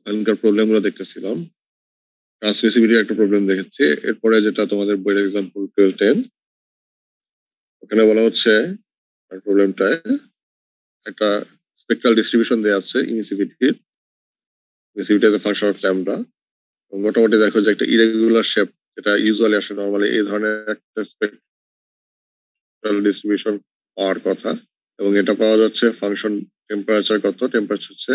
এখানকার প্রবলেমগুলো দেখতেছিলাম। ট্রান্সমিসিবিলিটির একটা প্রবলেম দেখেছি। এরপরে যেটা তোমাদের বইয়ের এক্সাম্পল 12-10, ওখানে বলা হচ্ছে প্রবলেমটায় একটা স্পেকট্রাল ডিস্ট্রিবিউশন দেওয়া আছে ইমিসিভিটির। Emissivity as a function of lambda. মোটামুটি দেখো যে একটা ইরেগুলার শেপ, যেটা ইউজুয়ালি আসে নর্মালি এই ধরনের একটা স্পেকট্রাল ডিস্ট্রিবিউশন পাওয়ার কথা, এবং এটা পাওয়া যাচ্ছে ফাংশন টেম্পারেচার কত, টেম্পারেচার হচ্ছে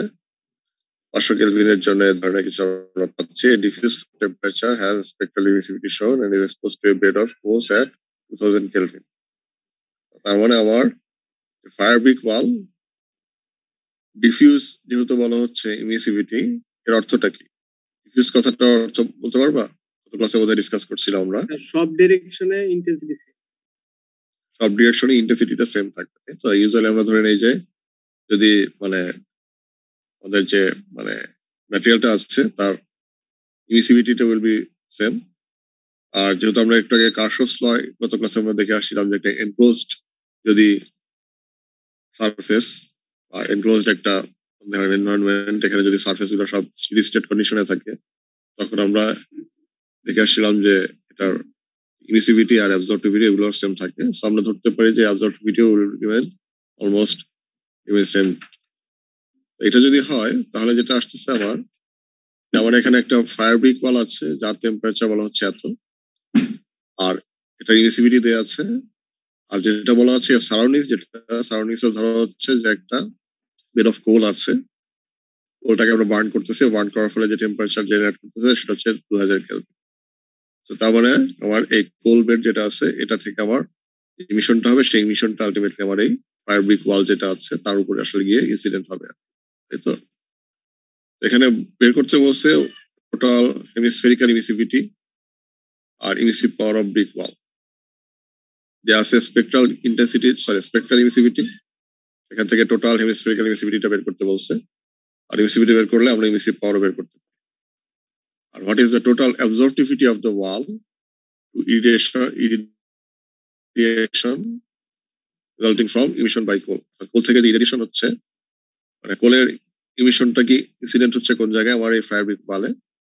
500 কেলভিনের জন্য এই ধরনের কিছু আমরা পাচ্ছি। Diffuse temperature has spectral emissivity shown and is exposed to a bed of coals at 2000 kelvin. তার মানে আমার ফায়ার ব্রিক ওয়াল ডিফিউজ যেহেতু বলা হচ্ছে ইমিসিভিটি, এর অর্থটা কি? ডিফিউজ কথাটা অর্থ বলতে পারবা? গত ক্লাসে বোধহয় ডিসকাস করছিলাম আমরা। সব ডিরেকশনে ইন্টেন্সিটি সেম, সব ডিরেকশনে ইন্টেন্সিটিটা সেম থাকবে। তো ইউজুয়ালি আমরা ধরে নেই যে যদি মানে আমাদের যে মানে ম্যাটেরিয়ালটা আছে তার ইমিসিভিটিটা উইল বি সেম। আর যেহেতু আমরা একটু আগে কার্শফস ল গত ক্লাসে আমরা দেখে আসছিলাম যে একটা এনক্লোজড যদি সারফেস বা এনক্লোজড একটা এনভায়রনমেন্ট, এখানে যদি সারফেস গুলো সব স্টেডি স্টেট কন্ডিশনে থাকে, তখন আমরা দেখে আসছিলাম যে এটার ইমিসিভিটি আর অ্যাবজর্পটিভিটি এগুলো সেম থাকে। সো আমরা ধরতে পারি যে অ্যাবজর্পটিভিটি উইল রিমেইন অলমোস্ট সেম। এটা যদি হয় তাহলে যেটা আসতেছে আমার এখানে একটা ফায়ার ব্রিক ওয়াল আছে যার টেম্পারেচার বলা হচ্ছে এত, আর এটা ইমিসিভিটি দেওয়া আছে, আর যেটা বলা আছে সারাউন্ডিংস, যেটা সারাউন্ডিংস ধরা হচ্ছে যে একটা বেড অফ কোল আছে, কোলটাকে আমরা বার্ন করতেছি, বার্ন করার ফলে যে টেম্পারেচার জেনারেট করতেছে সেটা হচ্ছে 2000 কেলভিন। তো তার মানে আমার এই কোল বেড যেটা আছে এটা থেকে আমার ইমিশনটা হবে, সেই ইমিশনটা আলটিমেটলি আমার এই ফায়ার ব্রিক ওয়াল যেটা আছে তার উপরে আসলে গিয়ে ইনসিডেন্ট হবে, তাই তো? এখানে বের করতে বলছে টোটাল হেমিস্ফেরিক্যাল ইমিসিভিটি আর emissive power of brick wall, যে আছে spectral intensity, sorry spectral emissivity, এখান থেকে টোটাল হেমিস্ফেরিক্যাল ইমিসিভিটিটা বের করতে বলছে। আর ইমিসিভিটি বের করলে আমরা ইমিসিভ পাওয়ার বের করতে পারি। আর what is the total absorptivity of the wall to irradiation resulting from emission by coal. Coal থেকে যে ইরেডিয়েশন হচ্ছে, মানে কোলের ইমিশনটা কি ইনসিডেন্ট হচ্ছে কোন জায়গায়, আমার এই ফায়ার ব্রিক ওয়ালে।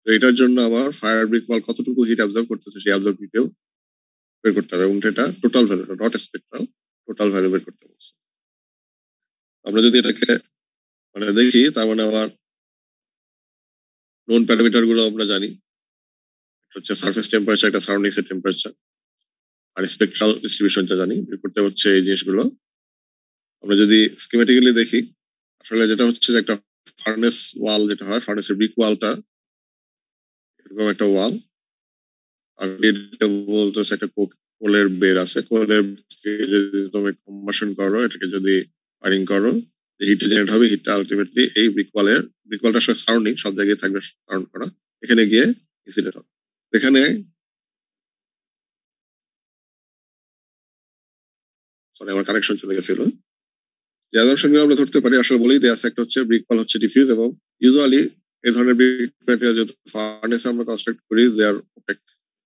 তো এটার জন্য আমার ফায়ার ব্রিক ওয়াল কতটুকু হিট অ্যাবজর্ব করতেছে সেই অ্যাবজর্পটিভিটিও বের করতে হবে, এবং এটা total value, not spectral, total value বের করতে বলছে। আমরা যদি এটাকে মানে দেখি, তার মানে আমার নোন প্যারামিটার গুলো আমরা জানি, হচ্ছে সারফেস টেম্পারেচার, একটা সারাউন্ডিংস এর টেম্পারেচার, আর স্পেকট্রাল ডিস্ট্রিবিউশনটা জানি। বের করতে হচ্ছে এই জিনিসগুলো। আমরা যদি স্কিমেটিক্যালি দেখি, আসলে যেটা হচ্ছে যে একটা ফার্নেস ওয়াল যেটা হয়, ফার্নেসের ব্রিক ওয়ালটা এরকম একটা ওয়াল, আর এটা বলতেছে একটা কোলের বেড আছে, কোলের যদি তুমি কম্বাসন করো, এটাকে যদি ফায়ারিং করো, হিট জেনারেট হবে, হিটটা আলটিমেটলি এই ব্রিক ওয়ালটা সারাউন্ডিং সব জায়গায় থাকবে সারাউন্ড করা, এখানে গিয়ে ইনসিডেন্ট হবে। এখানে সরি আমার কানেকশন চলে গেছিল। যে অ্যাজাম্পশনগুলো আমরা ধরতে পারি আসলে বলেই দেয়া আছে, একটা হচ্ছে ব্রিক ওয়াল হচ্ছে ডিফিউজ, এবং ইউজুয়ালি এই ধরনের ব্রিক ম্যাটেরিয়াল যেহেতু ফার্নেসে আমরা কনস্ট্রাক্ট করি, দে আর ওপেক,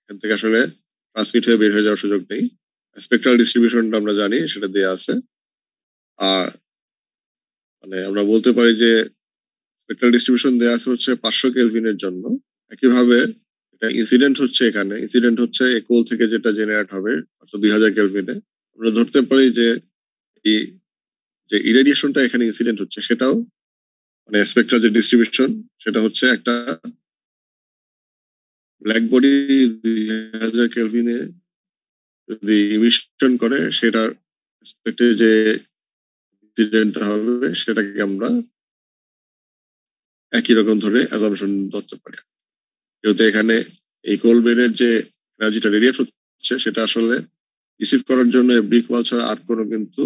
এখান থেকে আসলে ট্রান্সমিট হয়ে বের হয়ে যাওয়ার সুযোগ নেই। স্পেকট্রাল ডিস্ট্রিবিউশনটা আমরা জানি, সেটা দেয়া আছে। আর মানে আমরা বলতে পারি যে স্পেকট্রাল ডিস্ট্রিবিউশন দেয়া আছে হচ্ছে 500 কেলভিনের জন্য। একইভাবে এটা ইনসিডেন্ট হচ্ছে, এখানে ইনসিডেন্ট হচ্ছে এই কোল থেকে যেটা জেনারেট হবে 2000 কেলভিনে। আমরা ধরতে পারি যে এই যে ইরেডিয়েশনটা এখানে ইনসিডেন্ট হচ্ছে সেটাও মানে স্পেকট্রাল যে ডিস্ট্রিবিউশন সেটা হচ্ছে একটা ব্ল্যাক বডি 2000 কেলভিনে যদি ইমিশন করে, সেটার স্পেক্টে যে ইনসিডেন্ট হবে সেটাকে আমরা একই রকম ধরে অ্যাজাম্পশন ধরতে পারি। যেহেতু এখানে এই কোলবেনের যে এনার্জিটা রেডিয়েট হচ্ছে সেটা আসলে রিসিভ করার জন্য ব্রিক ওয়াল ছাড়া আর কোনো কিন্তু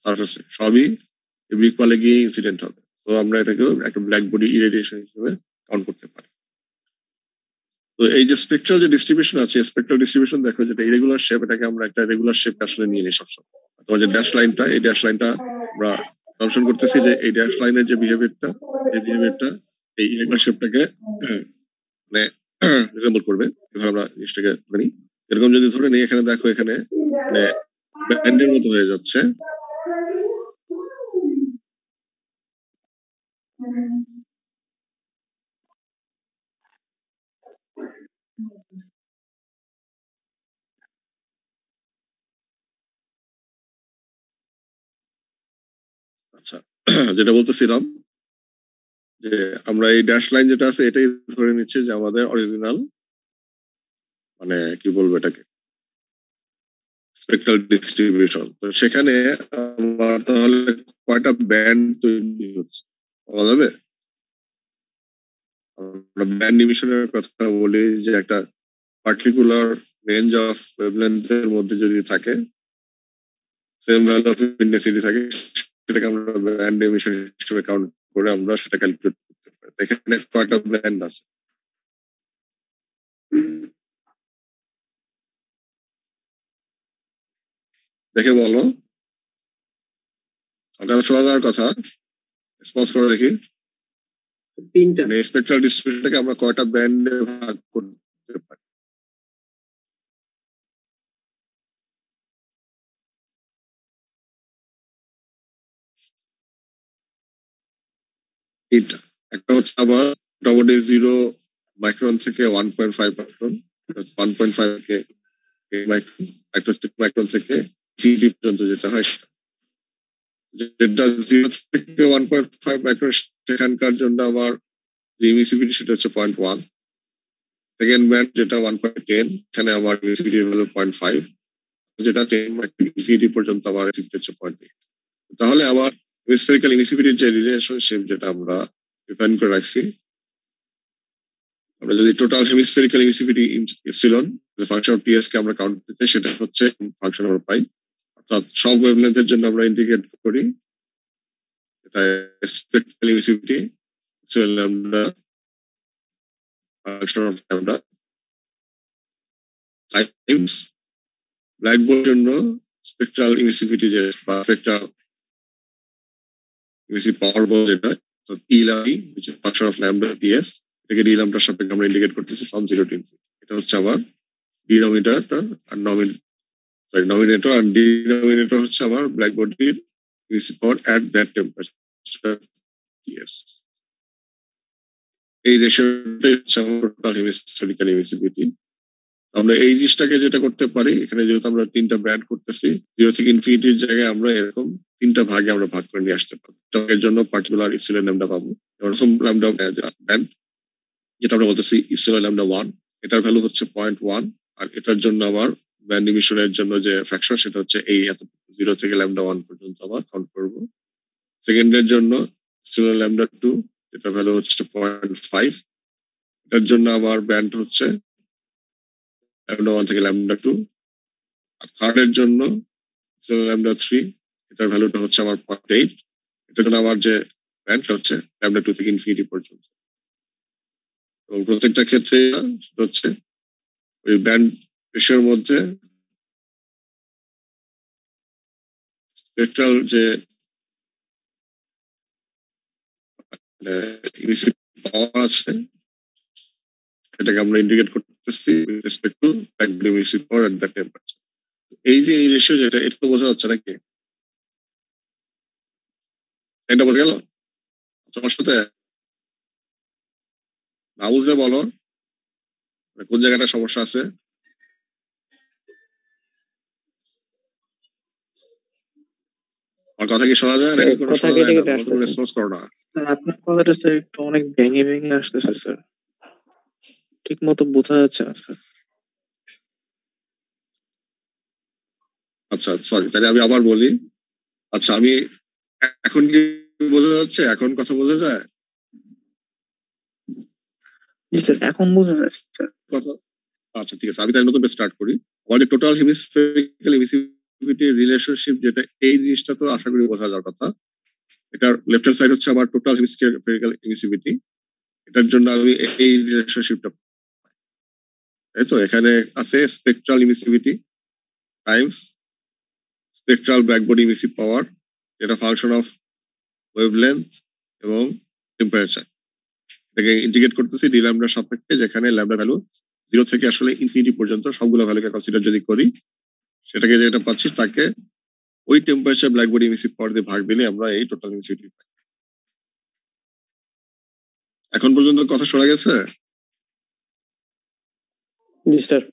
সারফেসে সবই ব্রিক ওয়ালে গিয়ে ইনসিডেন্ট হবে। তো আমরা এটাকে একটা ব্ল্যাক বডি ইরেডিয়েশন হিসেবে কাউন্ট করতে পারি। তো এই যে স্পেকট্রাল যে ডিস্ট্রিবিউশন আছে, স্পেকট্রাল ডিস্ট্রিবিউশন দেখো যেটা ইরেগুলার শেপ, এটাকে আমরা একটা রেগুলার শেপ আসলে নিয়ে নিই সবসময়। তোমার যে ড্যাশ লাইনটা, এই ড্যাশ লাইনটা আমরা অ্যাসাম্পশন করতেছি যে এই ড্যাশ লাইনের যে বিহেভিয়ারটা, এই বিহেভিয়ারটা এই ইরেগুলার শেপটাকে মানে রিজেম্বল করবে, এভাবে আমরা জিনিসটাকে ধরে নিই। এরকম যদি ধরে নিই, এখানে দেখো এখানে মানে ব্যান্ডের মতো হয়ে যাচ্ছে, আচ্ছা, যেটা বলতেছিলাম যে আমরা এই ড্যাশ লাইন যেটা আছে এটাই ধরে নিচ্ছি যে আমাদের অরিজিনাল মানে কি বলবো এটাকে স্পেকট্রাল ডিস্ট্রিবিউশন। তো সেখানে আমার তাহলে কয়টা ব্যান্ড তৈরি হচ্ছে বলা যাবে? আমরা ব্যান্ড ইমিশনের কথা বলি যে একটা পার্টিকুলার রেঞ্জ অফ ওয়েভলেন্থের মধ্যে যদি থাকে সেম ভ্যালু অফ ইন্টেন্সিটি থাকে সেটাকে আমরা ব্যান্ড ইমিশন হিসেবে কাউন্ট করে আমরা সেটা ক্যালকুলেট করতে পারি। এখানে কয়টা ব্যান্ড আছে দেখে বলো, আমার শোনা যাওয়ার কথা রেসপন্স করে দেখি। 3টা। মানে স্পেকট্রাল ডিস্ট্রিবিউশনটাকে আমরা কয়টা ব্যান্ডে ভাগ করতে পারি? 3টা। একটা হচ্ছে আবার মোটামুটি 0 মাইক্রন থেকে 1.5 মাইক্রন, 1.5 থেকে 8 মাইক্রন, একটা হচ্ছে মাইক্রন থেকে 3 পর্যন্ত যেটা হয় যেটা 0 থেকে 1.5 মাইক্রন সেখানকার জন্য আমার যে ইমিসিভিটি সেটা হচ্ছে 0.1। সেকেন্ড ব্যান্ড যেটা 1.10 এখানে আমার ইমিসিভিটি হলো 0.5, যেটা 10 মাইক্রন ইনফিনিটি পর্যন্ত আমার ইমিসিভিটি হচ্ছে 0.8। তাহলে আমার স্ফেরিক্যাল ইমিসিভিটির যে রিলেশনশিপ যেটা আমরা ডিফাইন করে রাখছি, আমরা যদি total hemispherical emissivity epsilon function of TS কে আমরা কাউন্ট করতে সেটা হচ্ছে ফাংশন আমরা পাই, অর্থাৎ সব ওয়েভলেন্থের জন্য আমরা ইন্টিগ্রেট করি এটা spectral emissivity epsilon lambda function of lambda times black বোর্ডের জন্য স্পেকট্রাল ইমিসিভিটি যে বা স্পেকট্রাল ইমিসিভ পাওয়ার বল যেটা ই lambda which is function of lambda ds, এটাকে ডি ল্যাম্ডার সাপেক্ষে আমরা ইন্টিগ্রেট করতেছি ফ্রম 0 to infinity। এটা হচ্ছে আবার ডিনোমিনেটর আর nominator and denominator হচ্ছে আমার ব্ল্যাক বডির পাওয়ার at that temperature yes। এই রেশিওটাই হচ্ছে আমার টোটাল হেমিস্ফেরিক্যাল এমিসিভিটি। আমরা এই জিনিসটাকে যেটা করতে পারি এখানে যেহেতু আমরা 3টা ব্যান্ড করতেছি 0 থেকে ইনফিনিটির জায়গায় আমরা এরকম 3টা ভাগে আমরা ভাগ করে নিয়ে আসতে পারবো। এর জন্য পার্টিকুলার ইপসিলন ল্যাম্ডা পাবো। প্রথম ল্যাম্ডা ব্যান্ড যেটা আমরা বলতেছি ইপসিলন ল্যাম্ডা 1, এটার ভ্যালু হচ্ছে 0.1 আর এটার জন্য আবার ব্যান্ড ইমিশনের জন্য যে ফ্যাক্টর সেটা হচ্ছে এই এত 0 থেকে ল্যাম্ডা 1 পর্যন্ত আবার কাউন্ট করব। সেকেন্ডের জন্য ইপসিলন ল্যাম্ডা 2 যেটা ভ্যালু হচ্ছে 0.5, এটার জন্য আবার ব্যান্ড হচ্ছে ল্যাম্ডা 1 থেকে ল্যাম্ডা 2। আর থার্ডের জন্য ইপসিলন ল্যাম্ডা 3 এটার ভ্যালুটা হচ্ছে আমার 0.8, এটার জন্য আমার যে ব্যান্ডটা হচ্ছে ল্যাম্ডা 2 থেকে ইনফিনিটি পর্যন্ত। এবং প্রত্যেকটা ক্ষেত্রে হচ্ছে ওই ব্যান্ড রেশিওর মধ্যে স্পেকট্রাল যে ইমিসিভ পাওয়ার আছে এটাকে আমরা ইন্ডিকেট করতেছি with respect to black body emissive power at that temperature। এই যে এই রেশিও যেটা এটা তো বোঝা যাচ্ছে নাকি? এটা বোঝা গেল তোমার সাথে? না বুঝলে বলো কোন জায়গাটা সমস্যা আছে। আমার কথা কি শোনা যায় নাকি কোনো কথা শোনা কেটে যায় না? কেটে কোনো আসতেছে। রেসপন্স করো না। স্যার আপনার কথাটা স্যার একটু অনেক ভেঙে ভেঙে আসতেছে স্যার, ঠিক মতো বোঝা যাচ্ছে না স্যার। আচ্ছা সরি, তাহলে আমি আবার বলি। আচ্ছা আমি এখন কি বোঝা যাচ্ছে? এখন কথা বোঝা যায়? জি স্যার এখন বোঝা যাচ্ছে স্যার। কথা আচ্ছা ঠিক আছে, আমি তাহলে নতুন স্টার্ট করি। আমাদের টোটাল হেমিস্ফেরিক্যাল এমিসিভিটি রিলেশনশিপ যেটা এই জিনিসটা তো আশা করি বোঝা যাওয়ার কথা। এটার লেফট হ্যান্ড সাইড হচ্ছে আমার টোটাল হেমিস্ফেরিক্যাল এমিসিভিটি, এটার জন্য আমি এই রিলেশনশিপটা তাই তো এখানে আছে spectral emissivity times spectral black body emissive power, যেটা ফাংশন অফ ওয়েভলেন্থ এবং টেম্পারেচার। এটাকে ইন্টিগ্রেট করতেছি ডি ল্যাম্ডার সাপেক্ষে, যেখানে ল্যাম্ডা ভ্যালু 0 থেকে আসলে ইনফিনিটি পর্যন্ত সবগুলো ভ্যালুকে কনসিডার যদি করি সেটাকে যেটা পাচ্ছি তাকে ওই টেম্পারেচার ব্ল্যাক বডি এমিসিভ পাওয়ার দিয়ে ভাগ দিলে আমরা এই টোটাল এমিসিভিটি পাই। এখন পর্যন্ত কথা শোনা গেছে? জি স্যার।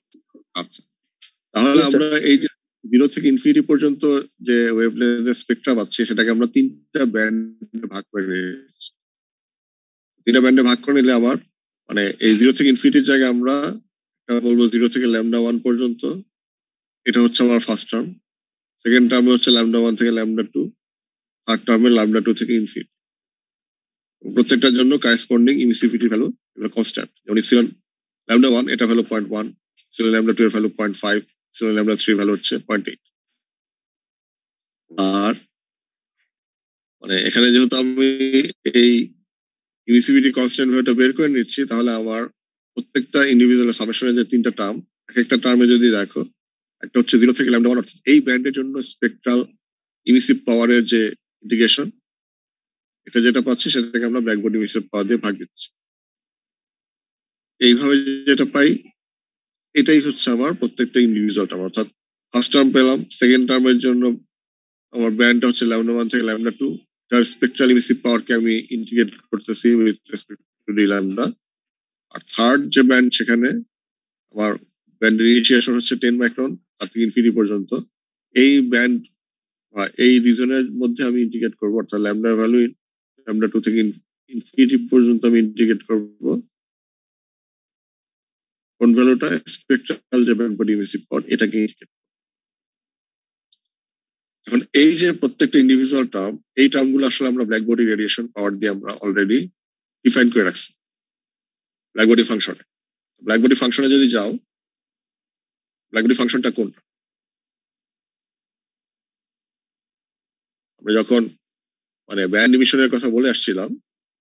আচ্ছা, তাহলে Yes, sir. আমরা এই যে 0 থেকে ইনফিনিটি পর্যন্ত যে ওয়েভলেন্থের স্পেকট্রাম আছে সেটাকে আমরা 3টা ব্যান্ডে ভাগ করে নিয়েছি। 3টা ব্যান্ডে ভাগ করে নিলে আমার মানে এই 0 থেকে ইনফিনিটির জায়গায় আমরা বলবো 0 থেকে ল্যামডা 1 পর্যন্ত, এটা হচ্ছে আমার ফার্স্ট টার্ম। সেকেন্ড টার্মে হচ্ছে ল্যামডা 1 থেকে ল্যামডা 2, থার্ড টার্মে ল্যামডা 2 থেকে ইনফিনিটি। প্রত্যেকটার জন্য কারেসপন্ডিং ইমিসিভিটি ভ্যালু এগুলো কনস্ট্যান্ট। যেমন ইপসিলন ল্যামডা 1 এটা ভ্যালু 0.1, ইপসিলন ল্যামডা 2 এর ভ্যালু 0.5, ইপসিলন ল্যামডা 3 ভ্যালু হচ্ছে 0.8। আর মানে এখানে যেহেতু আমি এই ইমিসিভিটি কনস্ট্যান্ট ভ্যালুটা বের করে নিচ্ছি, তাহলে আমার প্রত্যেকটা ইন্ডিভিজুয়াল সামেশনের যে 3টা টার্ম, এক একটা টার্মে যদি দেখো, একটা হচ্ছে 0 থেকে ল্যামডা 1 অর্থাৎ এই ব্যান্ডের জন্য স্পেকট্রাল ইমিসিভ পাওয়ারের যে ইন্টিগ্রেশন, এটা যেটা পাচ্ছি সেটাকে আমরা ব্ল্যাক বডি ইমিসিভ পাওয়ার দিয়ে ভাগ দিচ্ছি। এইভাবে যেটা পাই এটাই হচ্ছে আমার প্রত্যেকটা ইন্ডিভিজুয়াল টার্ম। অর্থাৎ ফার্স্ট টার্ম পেলাম, সেকেন্ড টার্মের জন্য আমার ব্যান্ডটা হচ্ছে ল্যামডা 1 থেকে ল্যামডা 2, তার স্পেকট্রাল ইমিসিভ পাওয়ারকে আমি ইন্টিগ্রেট করতেছি with respect to d lambda. আর থার্ড যে ব্যান্ড, সেখানে আমার ব্যান্ডের ইনিশিয়েশন হচ্ছে 10 মাইক্রন তার থেকে ইনফিনিটি পর্যন্ত। এই ব্যান্ড বা এই রিজনের মধ্যে আমি ইন্টিগ্রেট করবো, অর্থাৎ ল্যামডার ভ্যালু ল্যামডা 2 থেকে ইনফিনিটি পর্যন্ত আমি ইন্টিগ্রেট করবো কোন ভ্যালুটা স্পেকট্রাল যে ব্যান্ড বডি ইমিসিভ পাওয়ার এটাকে indicate করবো। এখন এই যে প্রত্যেকটা ইন্ডিভিজুয়াল টার্ম, এই টার্ম গুলো আসলে আমরা ব্ল্যাক বডি রেডিয়েশন পাওয়ার দিয়ে আমরা অলরেডি ডিফাইন করে রাখছি ব্ল্যাক বডি ফাংশনে। ব্ল্যাক বডি ফাংশনে যদি যাও, ব্ল্যাক বডি ফাংশনটা কোনটা? আমরা যখন মানে ব্যান্ড ইমিশনের কথা বলে আসছিলাম,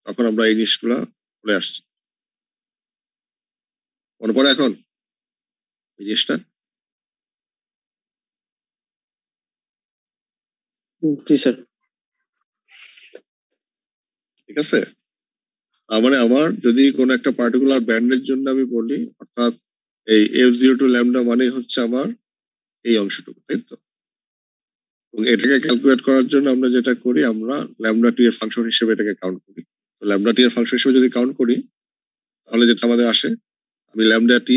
তখন আমরা এই জিনিসগুলা বলে আসছি, মনে পড়ে এখন এই জিনিসটা? জি স্যার। ঠিক আছে, তার মানে আমার যদি কোনো একটা পার্টিকুলার ব্যান্ডের জন্য আমি বলি, অর্থাৎ এই F0 to ল্যামডা মানে হচ্ছে আমার এই অংশটুকু, তাই তো? এবং এটাকে ক্যালকুলেট করার জন্য আমরা যেটা করি, আমরা ল্যামডা টি এর ফাংশন হিসেবে এটাকে কাউন্ট করি। তো ল্যামডা টি এর ফাংশন হিসেবে যদি কাউন্ট করি, তাহলে যেটা আমাদের আসে, আমি ল্যামডা টি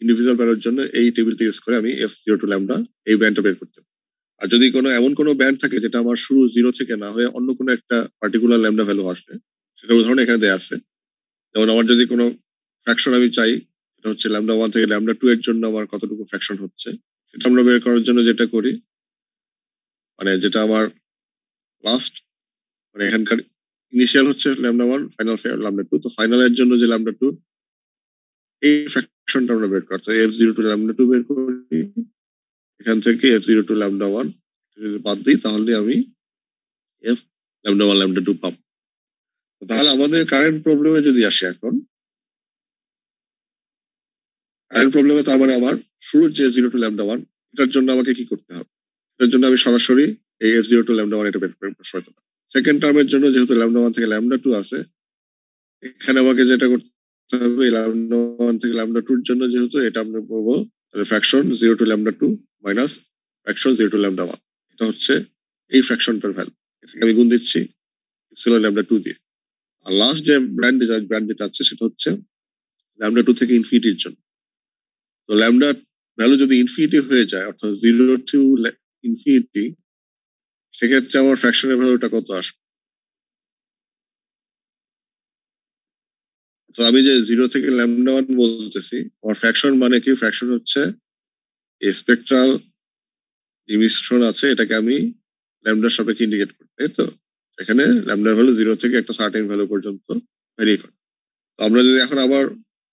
ইন্ডিভিজুয়াল ব্যান্ডের জন্য এই টেবিলটা ইউজ করে আমি F0 to ল্যামডা এই ব্যান্ডটা বের করতে পারি। আর যদি কোনো এমন কোনো ব্যান্ড থাকে যেটা আমার শুরু 0 থেকে না হয়ে অন্য কোনো একটা পার্টিকুলার ল্যামডা ভ্যালু আসে, সেটা উদাহরণ এখানে দেয়া আছে। যেমন আমার যদি কোনো ফ্র্যাকশন আমি চাই, এটা হচ্ছে ল্যামডা 1 থেকে ল্যামডা 2 এর জন্য আমার কতটুকু ফ্র্যাকশন হচ্ছে, সেটা আমরা বের করার জন্য যেটা করি, মানে যেটা আমার লাস্ট মানে এখানকার ইনিশিয়াল হচ্ছে ল্যামডা 1, ফাইনাল ল্যামডা 2, তো ফাইনালের জন্য যে ল্যামডা 2 এই ফ্র্যাকশনটা আমরা বের করতে F0 to ল্যামডা 2 বের করি। এখান থেকে F0 to ল্যামডা 1 যদি বাদ দিই, তাহলে আমি F ল্যামডা 1 ল্যামডা 2 পাবো। তাহলে আমাদের কারেন্ট প্রবলেমে যদি আসি, এখন কারেন্ট প্রবলেমে তার মানে আমার শুরুর যে 0 to ল্যামডা 1, এটার জন্য আমাকে কি করতে হবে? এটার জন্য আমি সরাসরি এই F0 to ল্যামডা 1 এটা বের করে প্রশ্ন করতে পারি। সেকেন্ড টার্মের জন্য যেহেতু ল্যামডা 1 থেকে ল্যামডা 2 আছে, এখানে আমাকে যেটা করতে হবে, ল্যামডা 1 থেকে ল্যামডা 2 এর জন্য যেহেতু এটা আমরা বলবো, তাহলে fraction 0 to lambda 2 minus fraction 0 to lambda 1, এটা হচ্ছে এই ফ্র্যাকশনটার ভ্যালু। এটাকে আমি গুণ দিচ্ছি ইপসিলন ল্যামডা 2 দিয়ে। আর লাস্ট যে ব্যান্ড যেটা আছে সেটা হচ্ছে ল্যামডা 2 থেকে ইনফিনিটির জন্য। তো ল্যামডা ভ্যালু যদি ইনফিনিটি হয়ে যায়, অর্থাৎ 0 to ইনফিনিটি, সেক্ষেত্রে আমার ফ্র্যাকশনের ভ্যালুটা কত আসবে? তো আমি যে 0 থেকে ল্যামডা 1 বলতেছি, আমার ফ্র্যাকশন মানে কি? ফ্র্যাকশন হচ্ছে স্পেকট্রাল ইমিশন আছে, এটাকে আমি ল্যামডার সাপেক্ষে ইন্ডিকেট করি, তাই তো? এখানে ল্যামডার ভ্যালু 0 থেকে একটা সার্টেন ভ্যালু পর্যন্ত ভ্যারি করে। তো আমরা যদি এখন আবার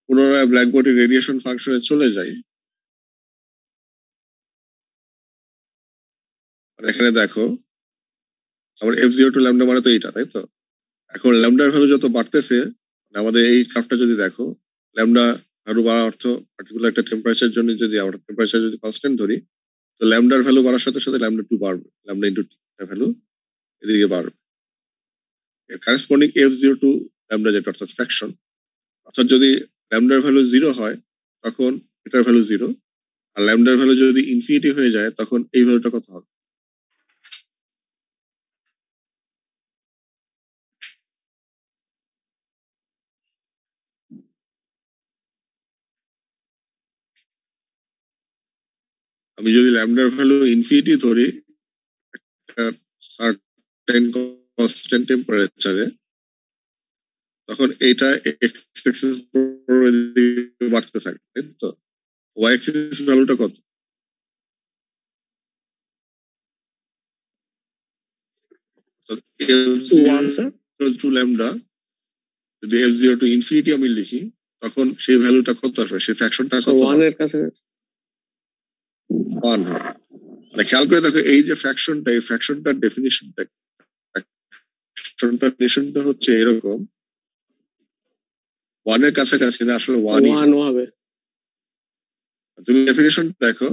পুনরায় ব্ল্যাক বডি রেডিয়েশন ফাংশনে চলে যাই, এখানে দেখো আমার F0 to ল্যামডা মানে তো এইটা, তাই তো? এখন ল্যামডার ভ্যালু যত বাড়তেছে, আমাদের এই গ্রাফটা যদি দেখো, ল্যামডা ভ্যালু বাড়া অর্থ পার্টিকুলার একটা টেম্পারেচার জন্য যদি আমরা টেম্পারেচার যদি কনস্ট্যান্ট ধরি, তো ল্যামডার ভ্যালু বাড়ার সাথে সাথে ল্যামডা 2 বাড়বে, ল্যামডা ইনটু টি ভ্যালু এদিকে বাড়বে। এর কারেসপন্ডিং F0 to ল্যামডা যেটা অর্থাৎ ফ্র্যাকশন, অর্থাৎ যদি ল্যামডার ভ্যালু 0 হয়, তখন এটার ভ্যালু 0, আর ল্যামডার ভ্যালু যদি ইনফিনিটি হয়ে যায়, তখন এই ভ্যালুটা কত হবে? আমি যদি ল্যামডার ভ্যালু ইনফিনিটি ধরি সার্টেন কনস্ট্যান্ট টেম্পারেচারে, তখন এইটা এক্স অ্যাক্সিস বাড়তে থাকে, তাই তো? ওয়াই অ্যাক্সিস ভ্যালুটা কত? টু ল্যামডা, যদি f0 টু ইনফিনিটি আমি লিখি, তখন সেই ভ্যালুটা কত আসবে, সেই ফ্র্যাকশনটা কত হবে? 1 এর কাছে 1 হবে। মানে খেয়াল করে দেখো, এই যে ফ্র্যাকশনটা, এই ফ্র্যাকশনটার ডেফিনিশনটা হচ্ছে এরকম, 1 এর কাছাকাছি না, আসলে 1 হবে। তুমি ডেফিনিশন দেখো,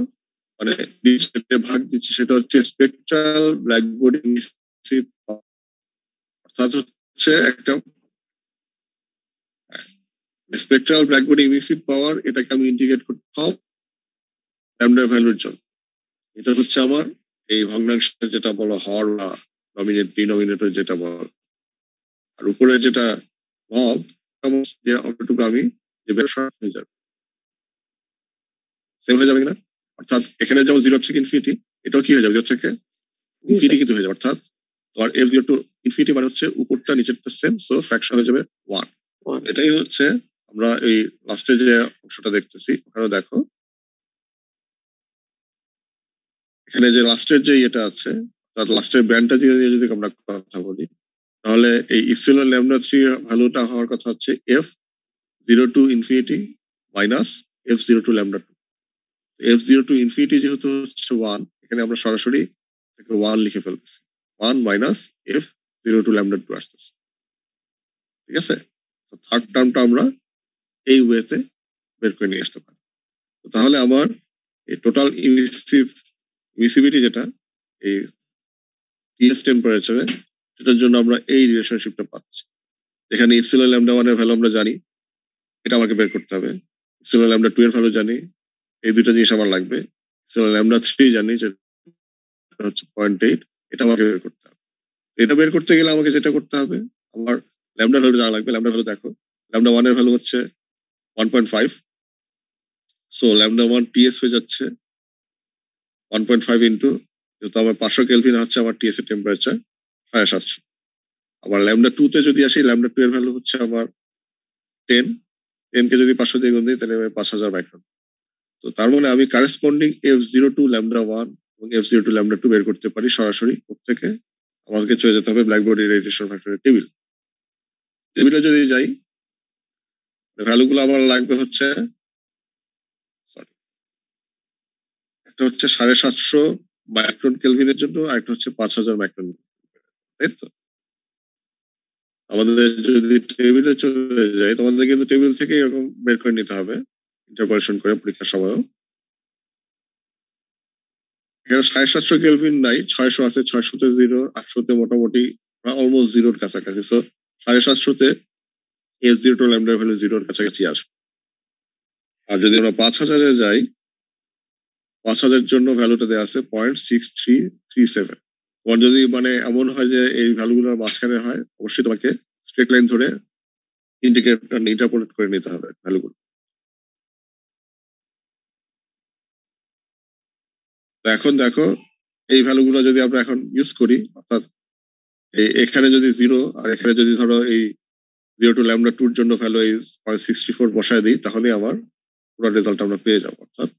মানে যে ভাগ দিচ্ছে সেটা হচ্ছে স্পেকট্রাল ব্ল্যাক বডি ইমিসিভ, অর্থাৎ হচ্ছে একটা স্পেকট্রাল ব্ল্যাক বডি ইমিসিভ পাওয়ার, এটাকে আমি ইন্টিগ্রেট করতে হবে ল্যামডা ভ্যালুর জন্য। এটা হচ্ছে আমার এই ভগ্নাংশের যেটা বলো হর বা ডিনোমিনেটর যেটা বল, আর উপরে যেটা লব, যে অতটুকু আমি যে শর্ট হয়ে যাবে, সেম হয়ে যাবে কিনা? অর্থাৎ এখানে যেমন 0 থেকে ইনফিনিটি, এটাও কি হয়ে যাবে 0 থেকে ইনফিনিটি কিন্তু হয়ে যাবে, অর্থাৎ তোমার f0 টু ইনফিনিটি মানে হচ্ছে উপরটা নিচেরটা সেম, সো ফ্র্যাকশন হয়ে যাবে 1। এটাই হচ্ছে আমরা এই লাস্টে যে অংশটা দেখতেছি, ওখানে দেখো এখানে যে লাস্টের যে এটা আছে, তার লাস্টের ব্যান্ডটা দিয়ে যদি আমরা কথা বলি, তাহলে এই ইপসিলন ল্যামডা 3 ভ্যালুটা হওয়ার কথা হচ্ছে f0 to infinity minus f0 to lambda 2। f0 to infinity যেহেতু হচ্ছে 1, এখানে আমরা সরাসরি 1 লিখে ফেলতেছি, 1 মাইনাস f0 টু ল্যামডা 2 আসতেছে, ঠিক আছে? থার্ড টার্মটা আমরা এই ওয়েতে বের করে নিয়ে আসতে পারি। তাহলে আমার এই টোটাল ইমিসিভিটি যেটা এই টিএস টেম্পারেচারে, সেটার জন্য আমরা এই রিলেশনশিপটা পাচ্ছি। এখানে ইপসিলন ল্যামডা 1 এর ভ্যালু আমরা জানি, এটা আমাকে বের করতে হবে। ইপসিলন ল্যামডা 2 এর ভ্যালু জানি, এই দুটো জিনিস আমার লাগবে। ইপসিলন ল্যামডা 3 জানি, যেটা হচ্ছে 0.8, এটা আমাকে বের করতে হবে। এটা বের করতে গেলে আমাকে যেটা করতে হবে, আমার ল্যামডা ভ্যালু জানা লাগবে। ল্যামডা ভ্যালু দেখো, ল্যামডা 1 এর ভ্যালু হচ্ছে 1.5, সো ল্যামডা 1 টিএস হয়ে যাচ্ছে 1.5 ইন্টু, যেহেতু আমার 500 কেলভিন হচ্ছে আমার টিএস এর টেম্পারেচার, 750। আবার ল্যামডা 2 তে যদি আসি, ল্যামডা 2 এর ভ্যালু হচ্ছে আমার 10, 10 কে যদি 500 দিয়ে গুণ দিই, তাহলে 5000 মাইক্রন। তো তার মানে আমি কারেসপন্ডিং f0 টু ল্যামডা 1 এবং f0 টু ল্যামডা 2 বের করতে পারি সরাসরি। থেকে আমাকে চলে যেতে হবে ব্ল্যাক বডি রেডিয়েশন ফ্যাক্টরের টেবিলে যদি যাই, ভ্যালুগুলো আমার লাগবে হচ্ছে, সরি, একটা হচ্ছে 750 মাইক্রন কেলভিনের জন্য, আর একটা হচ্ছে 5000 মাইক্রন, তাই তো? আমাদের যদি টেবিলে চলে যাই, তোমাদের কিন্তু টেবিল থেকে এরকম বের করে নিতে হবে ইন্টারপোলেশন করে পরীক্ষার সময়ও। এখানে 750 কেলভিন নাই, 600 আছে, 600-তে 0, 800-তে মোটামুটি অলমোস্ট 0-র কাছাকাছি, সো 750-তে f0 টু ল্যামডার ভ্যালু 0-র কাছাকাছি আসবে। আর যদি আমরা 5000-এ যাই, 5000-এর জন্য ভ্যালুটা দেওয়া আছে 0.6337। তোমার যদি মানে এমন হয় যে এই ভ্যালুগুলোর মাঝখানে হয়, অবশ্যই তোমাকে স্ট্রেট লাইন ধরে ইন্টারপোলেট করে নিতে হবে ভ্যালুগুলো। তো এখন দেখো, এই ভ্যালুগুলো যদি আমরা এখন ইউজ করি, অর্থাৎ এখানে যদি 0 আর এখানে যদি ধরো এই 0 টু ল্যামডা 2-র জন্য ভ্যালু 0.64 বসায় দিই, তাহলে আমার পুরো রেজাল্ট আমরা পেয়ে যাবো। অর্থাৎ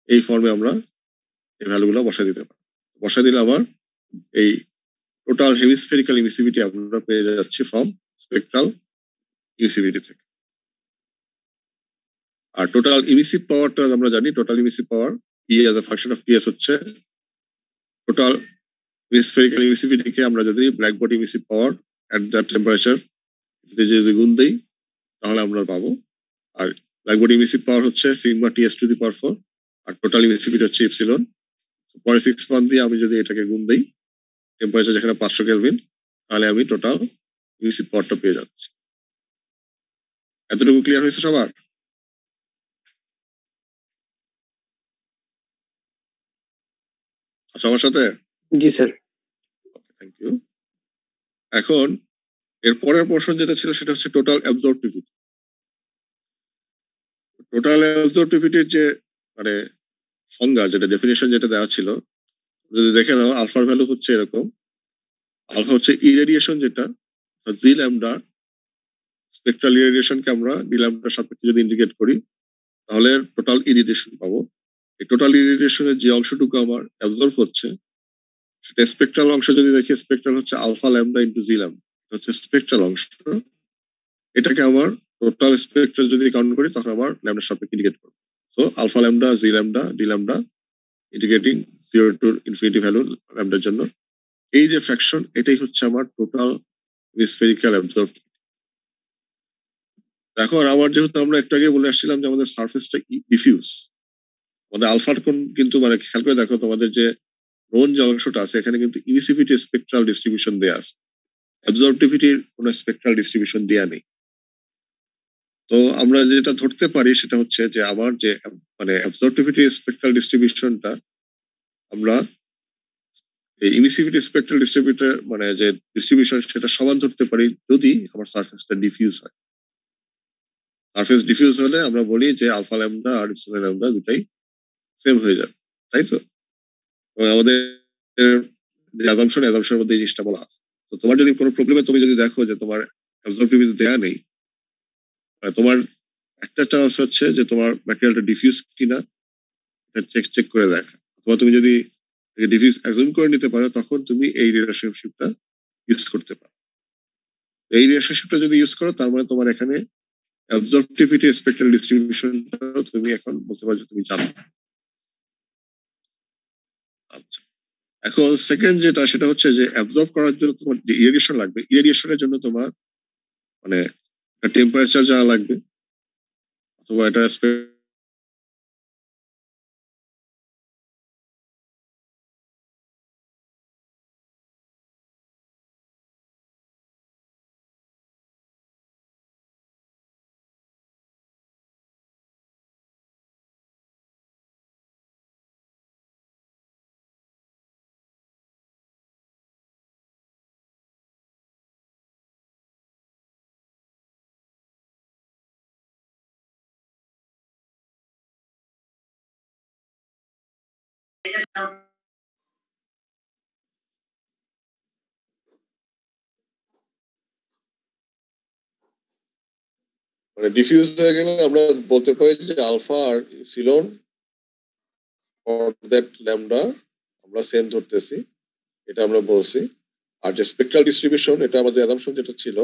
এই ফর্মে আমরা এই ভ্যালুগুলো বসায় দিতে পারি। বসায় দিলে আমার এই টোটাল হেমিস্ফেরিক্যাল ইমিসিভিটি আমরা পেয়ে যাচ্ছি ফ্রম স্পেকট্রাল ইমিসিভিটি থেকে। আর টোটাল ইমিসিভ পাওয়ারটা আমরা জানি, total emissive power E as a function of TS হচ্ছে টোটাল হেমিস্ফেরিক্যাল ইমিসিভিটিকে আমরা যদি black body emissive power at that temperature যদি গুণ দেই, তাহলে আমরা পাবো। আর ব্ল্যাক বডি ইমিসিভ পাওয়ার হচ্ছে sigma TS to the power 4, আর টোটাল ইমিসিভিটি হচ্ছে ইপসিলন। পরে 6 দিয়ে আমি যদি এটাকে গুণ দেই, টেম্পারেচার যেখানে 500 কেলভিন, তাহলে আমি টোটাল ইমিসিভ পাওয়ারটা পেয়ে যাচ্ছি। এতটুকু ক্লিয়ার হয়েছে সবার? আচ্ছা, আমার সাথে? জি স্যার। Thank you. এখন এর পরের পোর্শন যেটা ছিল, সেটা হচ্ছে টোটাল অ্যাবজর্পটিভিটি। টোটাল অ্যাবজর্পটিভিটির যে মানে সংজ্ঞা যেটা ডেফিনেশন যেটা দেওয়া ছিল, যদি দেখে নাও আলফার ভ্যালু হচ্ছে এরকম। আলফা হচ্ছে ইরেডিয়েশন যেটা, জি ল্যামডা স্পেকট্রাল ইরেডিয়েশনকে আমরা ডি ল্যামডার সাপেক্ষে যদি ইন্ডিকেট করি তাহলে টোটাল ইরিডিয়েশন পাবো। এই টোটাল ইরিডিয়েশনের যে অংশটুকু আমার অ্যাবজর্ব হচ্ছে সেটা স্পেকট্রাল অংশ যদি দেখি, স্পেকট্রাল হচ্ছে alpha lambda into g lambda, এটা হচ্ছে স্পেকট্রাল অংশ। এটাকে আমার টোটাল স্পেকট্রাল যদি কাউন্ট করি তখন আমার ল্যামডার সাপেক্ষে ইন্ডিকেট করবো। So alpha lambda, G lambda, D lambda indicating 0 to infinity value ল্যামডার জন্য। এই যে ফ্র্যাকশন এটাই হচ্ছে আমার টোটাল স্ফেরিক্যাল অ্যাবজর্ব। এখন আমার যেহেতু আমরা একটু আগে বলে আসছিলাম যে আমাদের সারফেসটা ডিফিউজ, আমাদের আলফার কোন কিন্তু মানে খেয়াল করে দেখো তোমাদের যে নোন যে অংশটা আছে এখানে কিন্তু ইমিসিভিটি স্পেকট্রাল ডিস্ট্রিবিউশন দেয়া আছে, অ্যাবজর্পটিভিটির কোনো স্পেকট্রাল ডিস্ট্রিবিউশন দেয়া নেই। তো আমরা যেটা ধরতে পারি সেটা হচ্ছে যে আমার যে মানে অ্যাবজর্পটিভিটি স্পেকট্রাল ডিস্ট্রিবিউশনটা আমরা এই ইমিসিভিটি স্পেকট্রাল ডিস্ট্রিবিউটর মানে যে ডিস্ট্রিবিউশন সেটা সমান ধরতে পারি যদি আমার সারফেসটা ডিফিউজ হয়। সারফেস ডিফিউজ হলে আমরা বলি যে আলফা ল্যামডা আর ইপসিলন ল্যামডা দুটাই সেম হয়ে যাবে, তাই তো? আমাদের যে অ্যাজাম্পশনের মধ্যে এই জিনিসটা বলা আছে। তো তোমার যদি কোনো প্রবলেমে তুমি যদি দেখো যে তোমার অ্যাবজর্পটিভিটি দেয়া নেই, তোমার একটা চান্স হচ্ছে যে তোমার ম্যাটেরিয়ালটা ডিফিউজ কিনা এটা চেক করে দেখা, অথবা তুমি যদি ডিফিউজ অ্যাজুম করে নিতে পারো তখন তুমি এই রিলেশনশিপটা ইউজ করতে পারো। এই রিলেশনশিপটা যদি ইউজ করো তার মানে তোমার এখানে অ্যাবজর্পটিভিটি স্পেকট্রাল ডিস্ট্রিবিউশনটাও তুমি এখন বলতে পারো যে তুমি জানো। আচ্ছা, এখন সেকেন্ড যেটা সেটা হচ্ছে যে অ্যাবজর্ব করার জন্য তোমার যে ইরেডিয়েশন লাগবে, ইরেডিয়েশনের জন্য তোমার মানে টেম্পারেচার জানা লাগবে, অথবা এটা মানে ডিফিউজ হয়ে গেলে আমরা বলতে পারি যে আলফা আর ইপসিলন ফর দ্যাট ল্যামডা আমরা সেম ধরতেছি, এটা আমরা বলছি। আর যে স্পেকট্রাল ডিস্ট্রিবিউশন এটা আমাদের অ্যাজাম্পশন যেটা ছিল,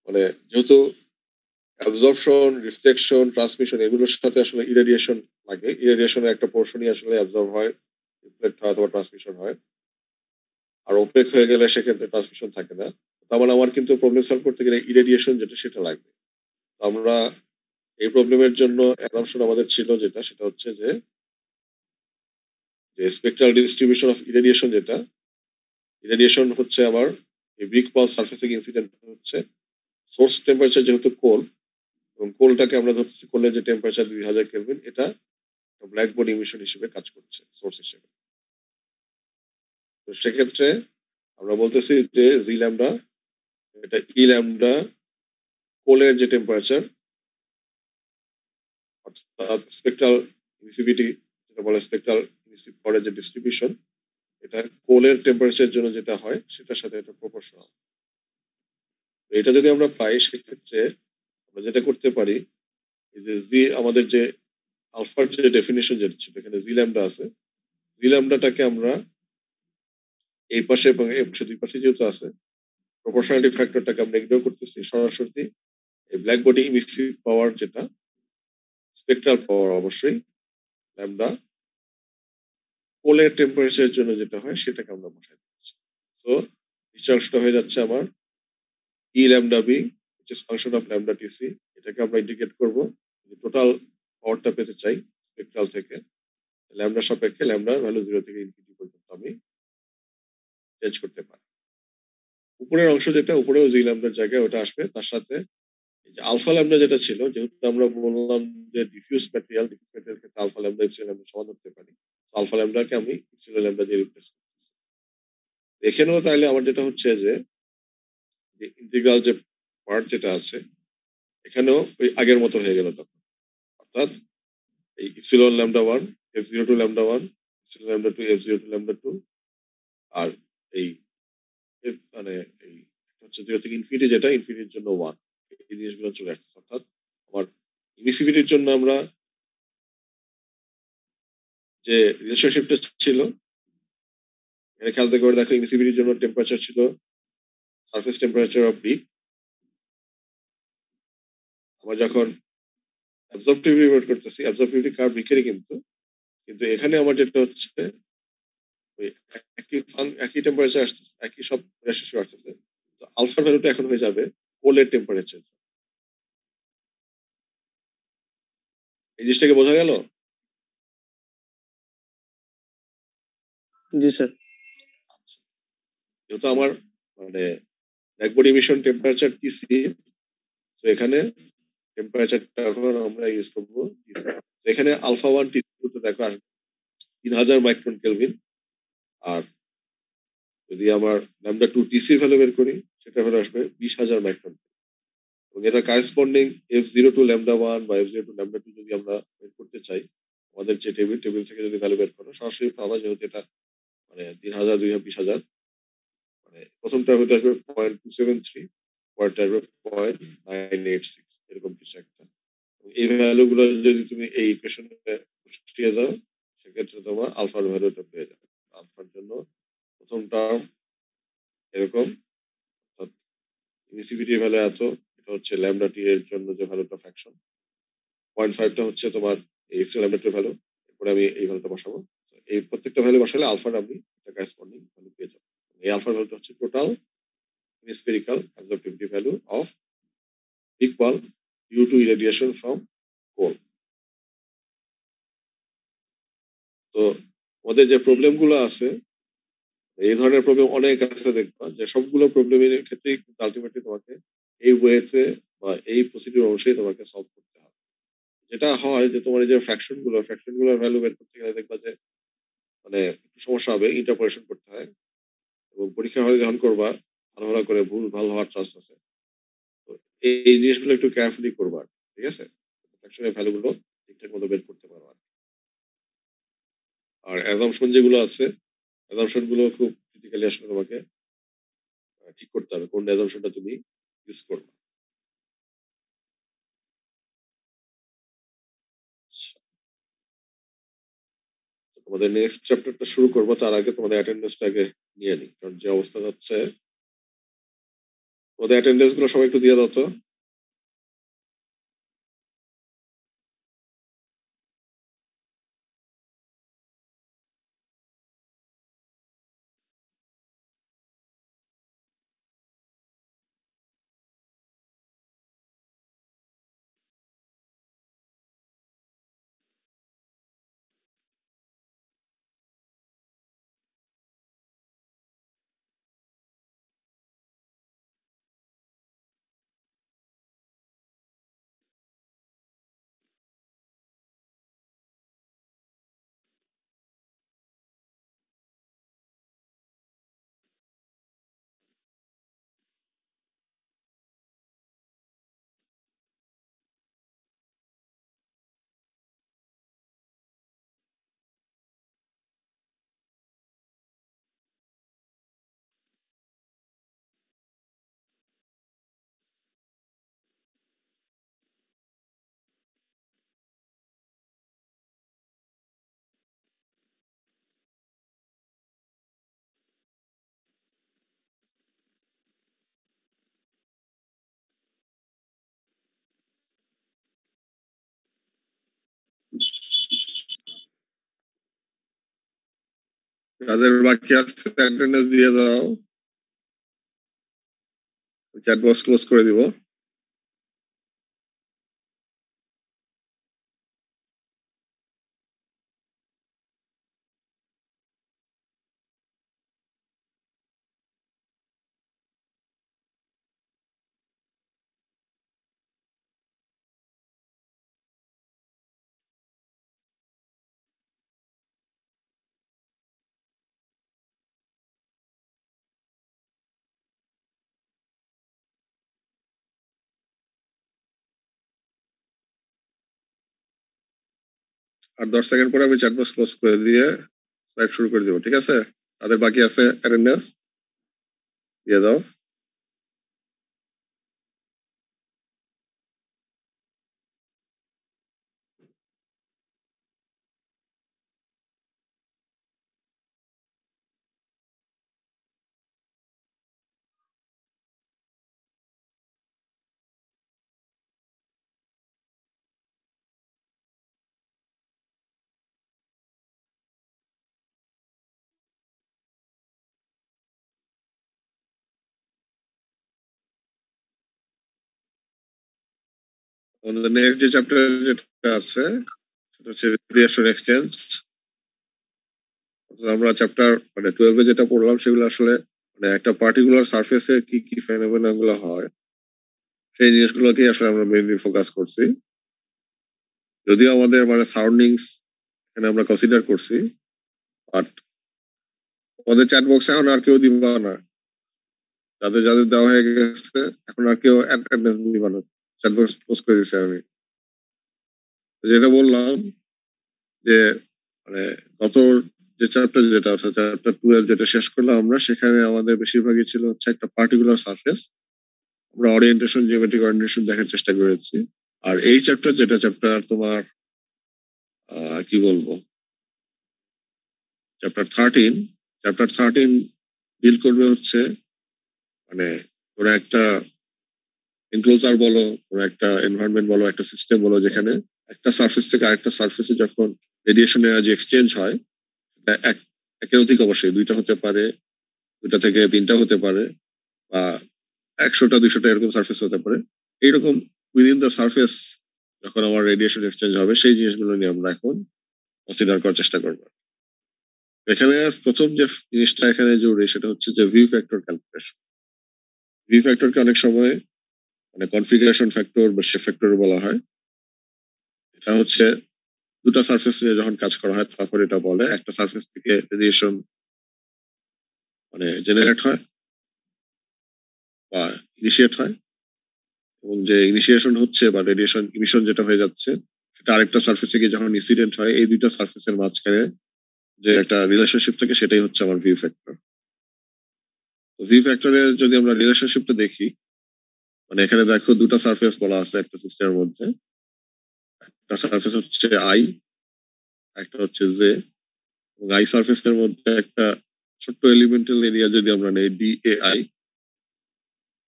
মানে যেহেতু অ্যাবজর্পশন, রিফ্লেকশন, ট্রান্সমিশন এগুলোর সাথে আসলে ইরেডিয়েশন লাগে, ইরেডিয়েশনের একটা পোর্শনই আসলে অ্যাবজর্ব হয়, রিফ্লেক্ট হয় অথবা ট্রান্সমিশন হয়। আর ওপেক হয়ে গেলে সেক্ষেত্রে ট্রান্সমিশন থাকে না। তার মানে আমার কিন্তু প্রবলেম সলভ করতে গেলে ইরেডিয়েশন যেটা সেটা লাগবে। আমরা এই প্রবলেমের জন্য অ্যাজাম্পশন আমাদের ছিল যেটা সেটা হচ্ছে যে স্পেকট্রাল ডিস্ট্রিবিউশন অফ ইরেডিয়েশন যেটা, ইরেডিয়েশন হচ্ছে আমার এই ব্রিক পালস সারফেসিং ইনসিডেন্ট হচ্ছে সোর্স টেম্পারেচার যেহেতু কোল, এবং কোলটাকে আমরা ধরতেছি কোলের যে টেম্পারেচার 2000 কেলভিন, এটা ব্ল্যাক বডি ইমিশন হিসেবে কাজ করছে সোর্স হিসেবে। তো সেক্ষেত্রে আমরা বলতেছি যে জি ল্যামডা এটা ই ল্যামডা কোলের যে টেম্পারেচার, অর্থাৎ স্পেকট্রাল ইমিসিভিটি যেটা বলে স্পেকট্রাল ইমিসিভ পরের যে ডিস্ট্রিবিউশন, এটা কোলের টেম্পারেচারের জন্য যেটা হয় সেটার সাথে এটা প্রপোর্শনাল। এটা যদি আমরা পাই সেক্ষেত্রে আমরা যেটা করতে পারি যে জি আমাদের যে আলফার যে ডেফিনেশন যেটা ছিল এখানে জি ল্যামডা আছে, জি ল্যামডাটাকে আমরা এই পাশে এবং এই পাশে দুই পাশে যেহেতু আছে প্রপোর্শনালিটি ফ্যাক্টরটাকে আমরা ইগনোর করতেছি, সরাসরি এই ব্ল্যাক বডি ইমিসিভ পাওয়ার যেটা স্পেকট্রাল পাওয়ার অবশ্যই ল্যামডা কোলের টেম্পারেচারের জন্য যেটা হয় সেটাকে আমরা বসাই দিচ্ছি। সো নিচে হয়ে যাচ্ছে আমার E lambda B which is function of lambda tc, এটাকে আমরা ইন্ডিকেট করব টোটাল পাওয়ারটা পেতে চাই স্পেকট্রাল থেকে, ল্যামডা সাপেক্ষে ল্যামডার ভ্যালু 0 থেকে ইনফিনিটি পর্যন্ত আমি চেঞ্জ করতে পারি। উপরের অংশ যেটা উপরেও জি ল্যামডার জায়গায় ওটা আসবে, তার সাথে এই যে আলফা ল্যামডা যেটা ছিল যেহেতু আমরা বললাম যে ডিফিউজ ম্যাটেরিয়াল ক্ষেত্রে আলফা ল্যামডা ইপসিলন ল্যামডা সমান ধরতে পারি, আলফা ল্যামডাকে আমি ইপসিলন ল্যামডা দিয়ে রিপ্লেস করতেছি। এখানেও তাহলে আমার যেটা হচ্ছে যে ইন্টিগ্রাল যে পার্ট যেটা আছে এখানেও ওই আগের মতো হয়ে গেল তখন, অর্থাৎ এই epsilon lambda 1 f0 to lambda 1, epsilon lambda 2, f0 to lambda 2, আর এই মানে এই হচ্ছে 0 থেকে ইনফিনিটি, যেটা ইনফিনিটির জন্য 1, এই জিনিসগুলো চলে আসছে। অর্থাৎ আমার ইমিসিভিটির জন্য আমরা যে রিলেশনশিপটা ছিল, এখানে খেয়াল করে দেখো, ইমিসিভিটির জন্য টেম্পারেচার ছিল সারফেস টেম্পারেচার অফ ব্রিক। আমরা যখন অ্যাবজর্পটিভিটি বের করতেছি, অ্যাবজর্পটিভিটি কার্ভ ব্রিকেরই, কিন্তু এখানে আমার যেটা হচ্ছে ওই একই টেম্পারেচার আসতেছে, একই সব রেশিও আসতেছে, তো আলফা ভ্যালুটা এখন হয়ে যাবে কোলের টেম্পারেচার। এই জিনিসটাকে বোঝা গেল? জি স্যার। যেহেতু আমার মানে ব্ল্যাকবোর্ড ইমিশন টেম্পারেচার টিসি, তো এখানে টেম্পারেচারটা এখন আমরা ইউজ করবো এখানে আলফা 1 টিসি দেখো আসবে 3000 মাইক্রন কেলভিন, আর যদি আমার ল্যামডা 2 টিসি ভ্যালু বের করি, সেটা হলে আসবে 20,000 মাইক্রন। এবং এটা কারেসপন্ডিং f0 টু ল্যামডা 1 বা f0 টু ল্যামডা 2 যদি আমরা বের করতে চাই, আমাদের যে টেবিল থেকে যদি ভ্যালু বের করো, সরাসরি পাবা, যেহেতু এটা মানে 3000, 20,000, মানে প্রথমটা হতে আসবে 0.273, পরেরটা আসবে 0.986, এরকম কিছু একটা। এই ভ্যালু গুলো যদি তুমি এই ইকুয়েশনে বসিয়ে দাও, সেক্ষেত্রে তোমার আলফার ভ্যালুটা পেয়ে যাবে। আলফার জন্য প্রথম টার্ম এরকম, ইমিসিভিটির ভ্যালু এত, এটা হচ্ছে ল্যামডা টি এর জন্য যে ভ্যালুটা ফ্র্যাকশন, 0.5টা হচ্ছে তোমার এই এক্সেল ল্যামডা টির ভ্যালু, এরপরে আমি এই ভ্যালুটা বসাবো। এই প্রত্যেকটা ভ্যালু বসালে আলফার আমি একটা করেসপন্ডিং ভ্যালু পেয়ে যাবো। এই আলফার ভ্যালুটা হচ্ছে total hemispherical absorptivity value of big bulb due to irradiation from coal. তো আমাদের যে প্রবলেম গুলো আছে, এই ধরনের প্রবলেম অনেক আছে, দেখবা যে সবগুলো প্রবলেমের ক্ষেত্রে আলটিমেটলি তোমাকে এই ওয়েতে বা এই প্রসিডিউর অনুসারে তোমাকে সলভ করতে হবে। যেটা হয় যে তোমার এই যে ফ্র্যাকশন গুলোর ভ্যালু বের করতে গেলে দেখবা যে মানে একটু সমস্যা হবে, ইন্টারপোলেশন করতে হয়, এবং পরীক্ষা হলে যখন করবা ভালো করে ভুল ভাল হওয়ার চান্স আছে। তো এই জিনিসগুলো একটু কেয়ারফুলি করবা, ঠিক আছে? ফ্র্যাকশনের ভ্যালু গুলো ঠিকঠাক মতো বের করতে পারো। আর অ্যাজাম্পশন যেগুলো আছে, অ্যাজাম্পশন গুলো খুব ক্রিটিক্যালি আসলে তোমাকে ঠিক করতে হবে, কোন অ্যাজাম্পশনটা তুমি ইউজ করবে। তোমাদের নেক্সট চ্যাপ্টারটা শুরু করবো, তার আগে তোমাদের অ্যাটেন্ডেন্সটা আগে নিয়ে নিই, কারণ যে অবস্থা হচ্ছে, তোমাদের অ্যাটেন্ডেন্স গুলো সবাই একটু দিয়ে দাও তো। যাদের বাকি আছে অ্যাটেন্ডেন্স দিয়ে দাও, চ্যাট বক্স ক্লোজ করে দিব। আর 10 সেকেন্ড পরে আমি চ্যাট বক্স ক্লোজ করে দিয়ে স্লাইড শুরু করে দেবো, ঠিক আছে? তাদের বাকি আছে অ্যাটেন্ডেন্স দিয়ে দাও। আমাদের নেক্সট যে চ্যাপ্টার যেটা আছে সেটা হচ্ছে রিঅ্যাকশন এক্সচেঞ্জ। আমরা চ্যাপ্টার মানে 12 যেটা পড়লাম সেগুলো আসলে মানে একটা পার্টিকুলার সারফেসে কি কি ফেনোমেনা গুলো হয় সেই জিনিসগুলোকে আসলে আমরা মেইনলি ফোকাস করছি। যদিও আমাদের মানে সাউন্ডিংস এখানে আমরা কনসিডার করছি, বাট আমাদের চ্যাট বক্সে এখন আর কেউ দিবা না, যাদের যাদের দেওয়া হয়ে গেছে এখন আর কেউ অ্যাটেন্ডেন্স দিবা না, চ্যাট বক্স পোস্ট করে দিছি আমি। যেটা বললাম যে মানে গত যে চ্যাপ্টার যেটা অর্থাৎ চ্যাপ্টার 12 যেটা শেষ করলাম আমরা, সেখানে আমাদের বেশিরভাগই ছিল হচ্ছে একটা পার্টিকুলার সারফেস, আমরা ওরিয়েন্টেশন জিওমেট্রিক ওরিয়েন্টেশন দেখার চেষ্টা করেছি। আর এই চ্যাপ্টার যেটা চ্যাপ্টার তোমার কি বলবো চ্যাপ্টার 13 ডিল করবে হচ্ছে মানে কোনো একটা এনক্লোজার বলো, কোনো একটা এনভায়রনমেন্ট বলো, একটা সিস্টেম বলো, যেখানে একটা সারফেস থেকে আরেকটা সারফেসে যখন রেডিয়েশন এনার্জি এক্সচেঞ্জ হয়, একের অধিক অবশ্যই, 2টা হতে পারে, 2টা থেকে 3টা হতে পারে, বা 100টা 200টা এরকম সারফেস হতে পারে। এইরকম উইদিন দ্য সারফেস যখন আমার রেডিয়েশন এক্সচেঞ্জ হবে সেই জিনিসগুলো নিয়ে আমরা এখন কনসিডার করার চেষ্টা করবো। এখানে প্রথম যে জিনিসটা এখানে জরুরি সেটা হচ্ছে যে ভিউ ফ্যাক্টর ক্যালকুলেশন। ভিউ ফ্যাক্টরকে অনেক সময় মানে কনফিগারেশন ফ্যাক্টর বা শেপ ফ্যাক্টর বলা হয়। এটা হচ্ছে দুটা সারফেস নিয়ে যখন কাজ করা হয় তখন এটা বলে একটা সারফেস থেকে রেডিয়েশন মানে জেনারেট হয় বা ইনিশিয়েট হয়, এবং যে ইনিশিয়েশন হচ্ছে বা রেডিয়েশন ইমিশন যেটা হয়ে যাচ্ছে সেটা আরেকটা সারফেসে গিয়ে যখন ইনসিডেন্ট হয়, এই দুইটা সারফেসের মাঝখানে যে একটা রিলেশনশিপ থাকে সেটাই হচ্ছে আমার ভিউ ফ্যাক্টর। তো ভিউ ফ্যাক্টরের যদি আমরা রিলেশনশিপটা দেখি, মানে এখানে দেখো দুটা সারফেস বলা আছে একটা সিস্টেমের মধ্যে, একটা সারফেস হচ্ছে আই, একটা হচ্ছে জে, এবং আই সারফেসের মধ্যে একটা ছোট্ট এলিমেন্টাল এরিয়া যদি আমরা নেই ডিএআই,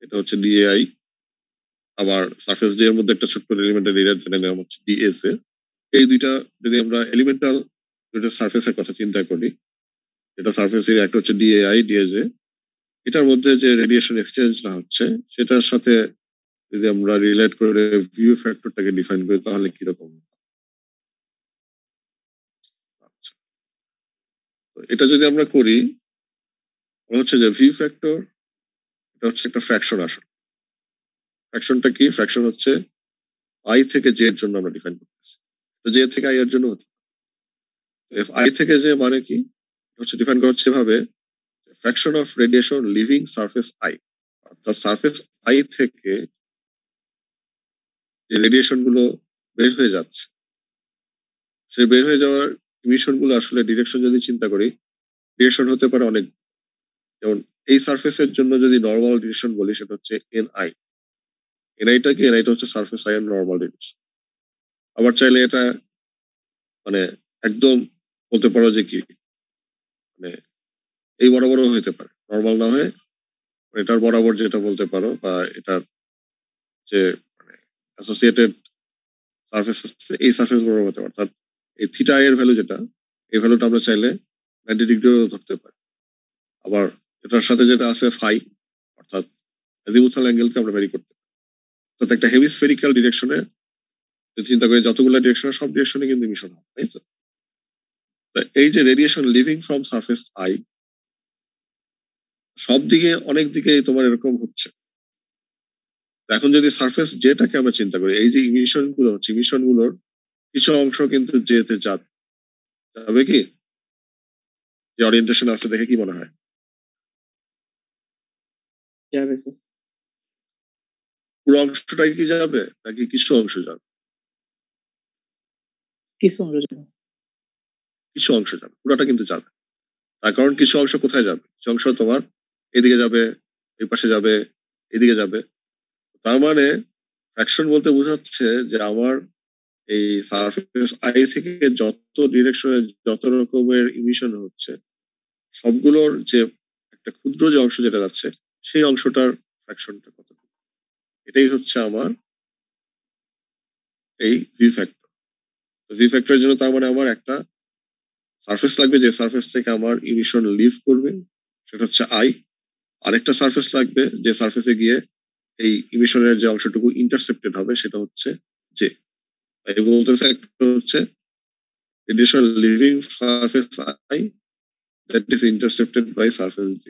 এটা হচ্ছে ডিএআই। আবার সারফেস ডি এর মধ্যে একটা ছোট্ট এলিমেন্টাল এরিয়া যেটা নাম হচ্ছে ডিএসএ। এই দুইটা যদি আমরা এলিমেন্টাল দুইটা সারফেসের কথা চিন্তা করি, এটা সারফেস এরিয়া একটা হচ্ছে ডিএআই ডিএজে, এটার মধ্যে যে রেডিয়েশন এক্সচেঞ্জটা হচ্ছে সেটার সাথে যদি আমরা রিলেট করে ভিউ ফ্যাক্টরটাকে ডিফাইন করি তাহলে কিরকম। আচ্ছা, তো এটা যদি আমরা করি হচ্ছে যে ভিউ ফ্যাক্টর এটা হচ্ছে একটা ফ্র্যাকশন। আসলে ফ্র্যাকশনটা কি? ফ্র্যাকশন হচ্ছে আই থেকে জে এর জন্য আমরা ডিফাইন করতেছি, তো জে থেকে আই এর জন্য হতে আই থেকে জে মানে কি হচ্ছে ডিফাইন করা হচ্ছে এভাবে, fraction of radiation leaving surface I, অর্থাৎ সারফেস আই থেকে যে রেডিয়েশন গুলো বের হয়ে যাচ্ছে সেই বের হয়ে যাওয়ার ইমিশন গুলো আসলে ডিরেকশন যদি চিন্তা করি, ডিরেকশন হতে পারে অনেক। যেমন এই সারফেসের জন্য যদি নর্মাল ডিরেকশন বলি সেটা হচ্ছে এনআই। এনআইটা কি? এনআইটা হচ্ছে সারফেস আই এর নর্মাল ডিরেকশন। আবার চাইলে এটা মানে একদম বলতে পারো যে কি মানে এই বরাবরও হইতে পারে, নর্মাল না হয়ে এটার বরাবর যেটা বলতে পারো, বা এটার যে মানে অ্যাসোসিয়েটেড সারফেস এই সারফেস বরাবর হতে পারে। অর্থাৎ এই থিটা এর ভ্যালু যেটা, এই ভ্যালুটা আমরা চাইলে 90 ডিগ্রিও ধরতে পারি। আবার এটার সাথে যেটা আছে ফাই, অর্থাৎ অ্যাজিমুথাল অ্যাঙ্গেলকে আমরা ভ্যারি করতে পারি। অর্থাৎ একটা হেমিস্ফেরিক্যাল ডিরেকশনে চিন্তা করি যতগুলো ডিরেকশন সব ডিরেকশনে কিন্তু ইমিশন হয়, তাই তো? এই যে radiation living from surface I সব দিকে অনেক দিকেই তোমার এরকম হচ্ছে। এখন যদি সারফেস যেটাকে আমরা চিন্তা করি, এই যে ইমিশন গুলো হচ্ছে ইমিশন গুলোর কিছু অংশ কিন্তু যেতে যাবে কি, যে অরিয়েন্টেশন আছে দেখে কি মনে হয়? যাবে স্যার। পুরো অংশটাই কি যাবে নাকি কিছু অংশ যাবে? কিছু অংশ যাবে। কিছু অংশ যাবে, পুরোটা কিন্তু যাবে। তার কারণ কিছু অংশ কোথায় যাবে? কিছু অংশ তোমার এদিকে যাবে, এই পাশে যাবে, এদিকে যাবে। তার মানে ফ্র্যাকশন বলতে বোঝাচ্ছে যে আমার এই সারফেস আই থেকে যত ডিরেকশনে যত রকমের ইমিশন হচ্ছে সবগুলোর যে একটা ক্ষুদ্র যে অংশ যেটা যাচ্ছে সেই অংশটার ফ্র্যাকশনটা কত, এটাই হচ্ছে আমার এই ভি ফ্যাক্টর। ভি ফ্যাক্টরের জন্য তার মানে আমার একটা সারফেস লাগবে যে সারফেস থেকে আমার ইমিশন লিভ করবে, সেটা হচ্ছে আই। আরেকটা সারফেস লাগবে যে সারফেসে গিয়ে এই ইমিশনের যে অংশটুকু ইন্টারসেপ্টেড হবে সেটা হচ্ছে জে। তাই বলতেছে একটা হচ্ছে radiation leaving surface I that is intercepted by surface J.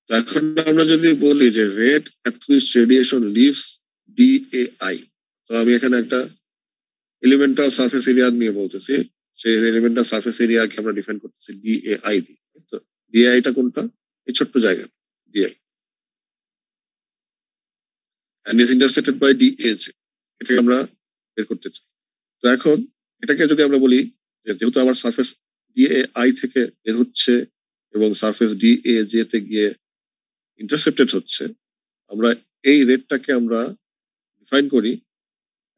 এখন আমরা যদি বলি যে rate at which radiation leaves DAI, তো আমি এখানে একটা এলিমেন্টাল সারফেস এরিয়া নিয়ে বলতেছি। সেই এলিমেন্টাল সারফেস এরিয়াকে আমরা ডিফাইন করতেছি DAI দিয়ে। তো DAI টা কোনটা? এই ছোট্ট জায়গা DAI and is intersected by DAJ, এটাকে আমরা বের করতে চাই। তো এখন এটাকে যদি আমরা বলি যে যেহেতু আমার সারফেস DAI থেকে বের হচ্ছে এবং সারফেস DAJ তে গিয়ে ইন্টারসেপ্টেড হচ্ছে, আমরা এই রেটটাকে আমরা ডিফাইন করি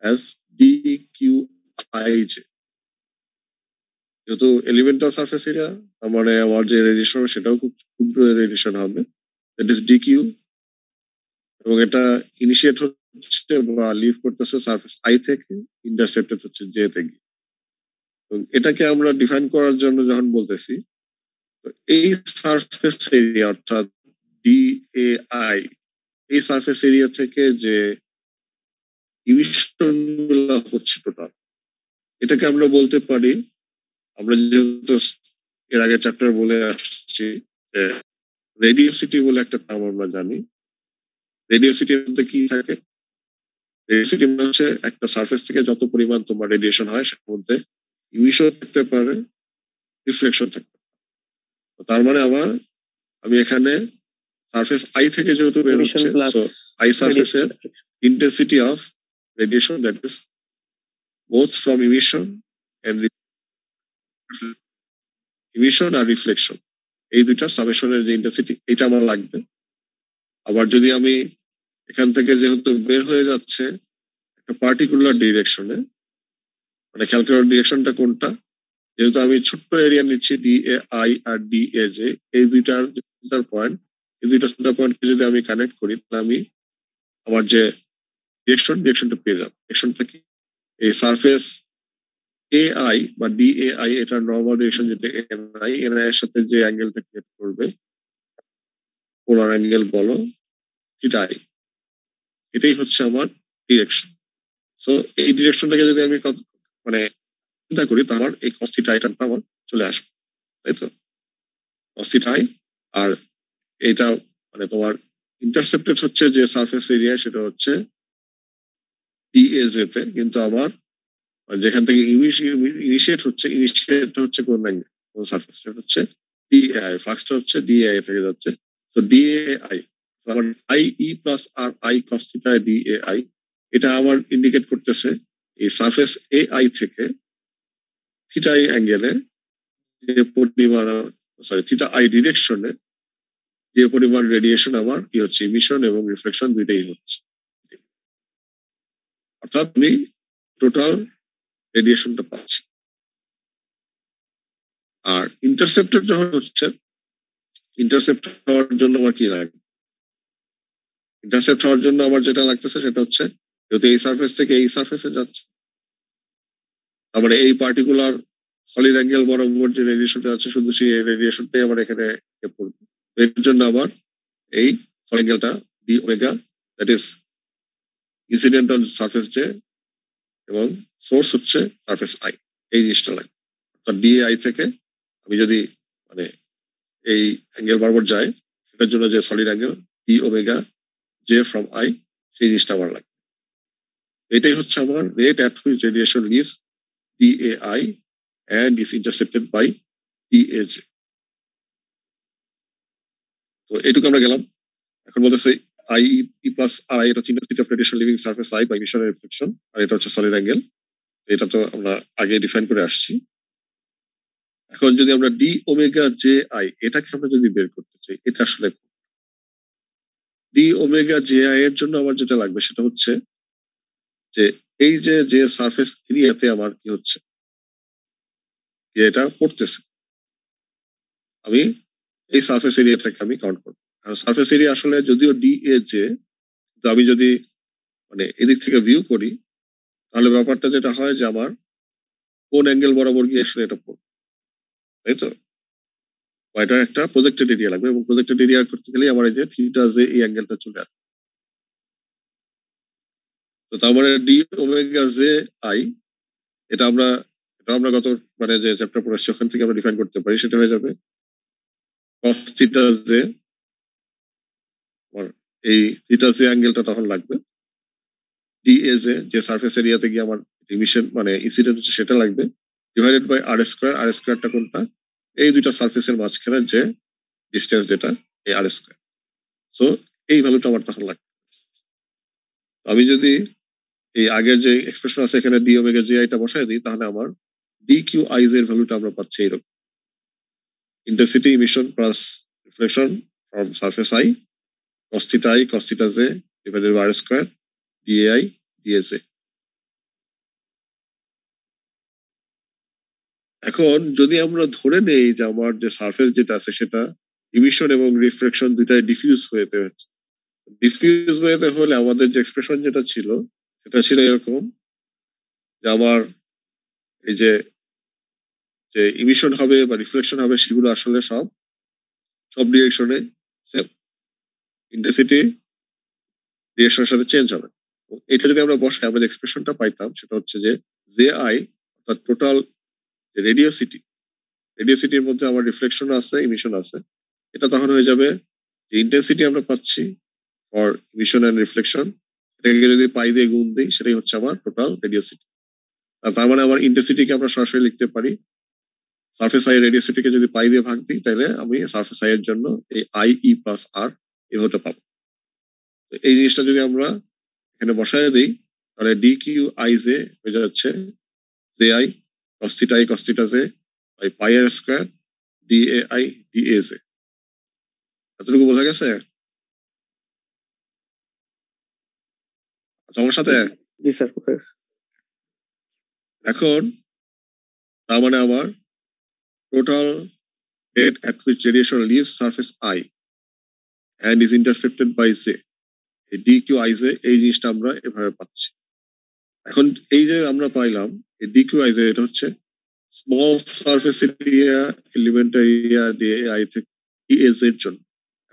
অ্যাজ DQIJ। যেহেতু এলিমেন্টাল সারফেস এরিয়া, তার মানে আমার যে রেডিয়েশন হবে সেটাও খুব ক্ষুদ্র রেডিয়েশন হবে, দ্যাট ইজ DQ, এবং এটা ইনিশিয়েট হচ্ছে বা লিভ করতেছে সারফেস আই থেকে, ইন্টারসেপ্টেড হচ্ছে জে তে গিয়ে। এটাকে আমরা ডিফাইন করার জন্য যখন বলতেছি, এই সারফেস এরিয়া অর্থাৎ DAI, এই সারফেস এরিয়া থেকে যে ইমিশন গুলো হচ্ছে টোটাল, এটাকে আমরা বলতে পারি, আমরা যেহেতু এর আগে চ্যাপ্টার বলে আসছি রেডিওসিটি বলে একটা টার্ম আমরা জানি। রেডিওসিটির মধ্যে কি থাকে? রেডিওসিটি হচ্ছে একটা সারফেস থেকে যত পরিমাণ তোমার রেডিয়েশন হয় সেটার মধ্যে ইমিশন থাকতে পারে, রিফ্লেকশন থাকতে পারে। তার মানে আমি এখানে সারফেস আই থেকে যেহেতু বের হচ্ছে, সো আই সারফেসের intensity of radiation, that is both from emission আর রিফ্লেকশন, এই দুইটার সামেশনের যে ইন্টেন্সিটি এটা আমার লাগবে। আবার যদি আমি এখান থেকে যেহেতু বের হয়ে যাচ্ছে একটা পার্টিকুলার ডিরেকশনে, মানে খেয়াল করার ডিরেকশনটা কোনটা, যেহেতু আমি ছোট্ট এরিয়া নিচ্ছি DAI আর DAJ, এই দুইটার সেন্টার পয়েন্ট, এই দুইটা সেন্টার পয়েন্টকে যদি আমি কানেক্ট করি তাহলে আমি আমার যে ডিরেকশনটা পেয়ে যাবো। ডিরেকশনটা কি? এই সারফেস AI বা DAI, এটা নর্মাল ডিরেকশন যেটা NI এর সাথে যে অ্যাঙ্গেলটা ক্রিয়েট করবে, পোলার অ্যাঙ্গেল বলো, থিটা I, এটাই হচ্ছে আমার ডিরেকশন। সো এই ডিরেকশনটাকে যদি আমি মানে চিন্তা করি তাহলে আমার এই cos থিটা এটা আমার চলে আসবে, তাই তো? cos থিটা I, আর এটা মানে তোমার ইন্টারসেপ্টেড হচ্ছে যে সারফেস এরিয়া সেটা হচ্ছে DAJ তে, কিন্তু আমার যেখান থেকে ইনিশিয়েট হচ্ছে কোন অ্যাঙ্গেল, কোন সারফেস, সেটা হচ্ছে DAI, ফ্লাক্সটা হচ্ছে DAI থেকে যাচ্ছে। তো DAI আমার IE প্লাস আর I cos থিটা DAI, এটা আমার ইন্ডিকেট করতেছে এই সারফেস AI থেকে থিটা I অ্যাঙ্গেলে যে পরিমাণ, থিটা I ডিরেকশনে যে পরিমাণ রেডিয়েশন আমার কি হচ্ছে, ইমিশন এবং রিফ্লেকশন দুইটাই হচ্ছে। অর্থাৎ আমি টোটাল রেডিয়েশনটা পাচ্ছি। আর ইন্টারসেপ্টেড যখন হচ্ছে, ইন্টারসেপ্ট হওয়ার জন্য আমার কি লাগবে? ইন্টারসেপ্ট হওয়ার জন্য আমার যেটা লাগতেছে সেটা হচ্ছে যদি এই সারফেস থেকে এই সারফেসে যাচ্ছে, তারপরে এই পার্টিকুলার সলিড অ্যাঙ্গেল বরাবর যে রেডিয়েশনটা আছে শুধু সেই রেডিয়েশনটাই আমার এখানে পড়বে। এর জন্য আবার এই সলিড অ্যাঙ্গেলটা D omega, that is incident on surface J, এবং সোর্স হচ্ছে সারফেস আই, এই জিনিসটা লাগবে। অর্থাৎ DAI থেকে আমি যদি মানে এই অ্যাঙ্গেল বরাবর যায় সেটার জন্য যে solid angle d omega j from i, সেই জিনিসটা আমার লাগবে। এটাই হচ্ছে আমার rate at which radiation leaves DAI and is intercepted by DAJ। তো এটুকু আমরা গেলাম। এখন বলতেছে I E plus R I এটা হচ্ছে intensity of radiation leaving surface I by emission reflection, আর এটা হচ্ছে সলিড অ্যাঙ্গেল। এটা তো আমরা আগে ডিফাইন করে আসছি। এখন যদি আমরা ডি ওমেগা জে আই এটাকে আমরা যদি বের করতে চাই, এটা আসলে ডি ওমেগা জে আই এর জন্য আমার যেটা লাগবে সেটা হচ্ছে যে এই যে সারফেস এরিয়াতে আমার কি হচ্ছে, এটা পড়তেছে, আমি এই সারফেস এরিয়াটাকে আমি কাউন্ট করবো। সারফেস এরিয়া আসলে যদিও ডি এ জে, আমি যদি মানে এদিক থেকে ভিউ করি তাহলে ব্যাপারটা যেটা হয় যে আমার কোন অ্যাঙ্গেল বরাবর গিয়ে আসলে এটা পড়বে, তাই তো? এটার একটা প্রজেক্টেড এরিয়া লাগবে, এবং প্রজেক্টেড এরিয়া করতে গেলে আমার এই যে থিটা যে এই অ্যাঙ্গেলটা চলে আসবে। তো তার মানে ডি ওমেগা জে আই এটা আমরা গত মানে যে চ্যাপ্টার পড়েছি ওখান থেকে আমরা ডিফাইন করতে পারি, সেটা হয়ে যাবে cos থিটা জে, এই থিটা জে অ্যাঙ্গেলটা তখন লাগবে, ডি এ যে সারফেস এরিয়াতে গিয়ে আমার ইমিশন মানে ইনসিডেন্ট হচ্ছে সেটা লাগবে, ডিভাইডেড বাই আর স্কোয়ার। আর স্কোয়ারটা কোনটা? এই দুইটা সারফেসের মাঝখানে যে ডিস্টেন্স, যেটা এই আর স্কোয়ার। সো এই ভ্যালুটা আমার তখন লাগবে। আমি যদি এই আগের যে এক্সপ্রেশন আছে এখানে ডি ওমেগা জি আইটা বসায় দিই, তাহলে আমার ডি কিউ আইজ এর ভ্যালুটা আমরা পাচ্ছি এইরকম, intensity emission plus reflection from surface I cos theta I cos theta j divided by r square dai dj। এখন যদি আমরা ধরে নেই যে আমার যে সারফেস যেটা আছে সেটা ইমিশন এবং রিফ্লেকশন দুটাই ডিফিউজ হয়েতে হচ্ছে, ডিফিউজ হয়েতে হলে আমাদের যে এক্সপ্রেশন যেটা ছিল সেটা ছিল এরকম যে আমার এই যে ইমিশন হবে বা রিফ্লেকশন হবে সেগুলো আসলে সব ডিরেকশনে সেম, ইন্টেন্সিটি ডিরেকশনের সাথে চেঞ্জ হবে। এটা যদি আমরা বসাই আমরা যে এক্সপ্রেশনটা পাইতাম সেটা হচ্ছে যে জে আই অর্থাৎ টোটাল রেডিওসিটির মধ্যে আমার রিফ্লেকশন আছে, ইমিশন আছে, এটা তখন হয়ে যাবে যে ইন্টেন্সিটি আমরা পাচ্ছি ফর ইমিশন এন্ড রিফ্লেকশন, এটাকে যদি পাই দিয়ে গুণ দিই সেটাই হচ্ছে আমার টোটাল রেডিওসিটি। আর তার মানে আমার ইন্টেন্সিটিকে আমরা সরাসরি লিখতে পারি সারফেস আই রেডিওসিটিকে যদি পাই দিয়ে ভাগ দিই তাহলে আমি সারফেস আই এর জন্য এই আই ই প্লাস আর এই হতে পাবো। এই জিনিসটা যদি আমরা এখানে বসায় দিই তাহলে ডি কিউ আই জে হয়ে যাচ্ছে J I cos theta I cos theta j by pi r square dai daj। এতটুকু বোঝা গেছে তোমার সাথে? জি স্যার। এখন তার মানে আমার total rate at which radiation leaves surface I and is intercepted by j, এই dqij এই জিনিসটা আমরা এভাবে পাচ্ছি। এখন এই যে আমরা পাইলাম এই dqij এটা হচ্ছে small surface area elementary area dai থেকে daj এর জন্য।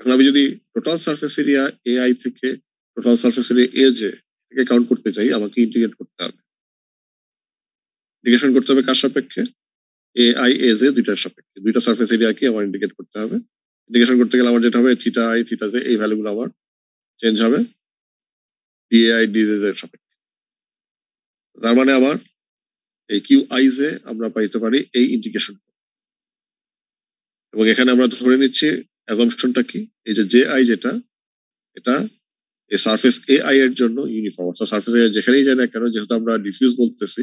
এখন আমি যদি টোটাল সারফেস এরিয়া ai থেকে টোটাল সারফেস এরিয়া aj থেকে কাউন্ট করতে চাই, আমাকে ইন্টিগ্রেট করতে হবে। ইন্টিগ্রেশন করতে হবে কার সাপেক্ষে? ai aj দুইটার সাপেক্ষে, দুইটা সারফেস এরিয়াকে আমার ইন্টিগ্রেট করতে হবে। ইন্টিগ্রেশন করতে গেলে আমার যেটা হবে থিটা আই থিটা জে এই ভ্যালুগুলো আমার চেঞ্জ হবে ডিএআই ডিজেজ এর সাপেক্ষে। তার মানে আমার এই কিউ আই জে আমরা পাইতে পারি এই ইন্টিগ্রেশন, এবং এখানে আমরা ধরে নিচ্ছি অ্যাজাম্পশনটা কি, এই যে আই যেটা এটা এই সারফেস এ আই এর জন্য ইউনিফর্ম, অর্থাৎ সারফেস এরিয়া যেখানেই যায় না কেন যেহেতু আমরা ডিফিউজ বলতেছি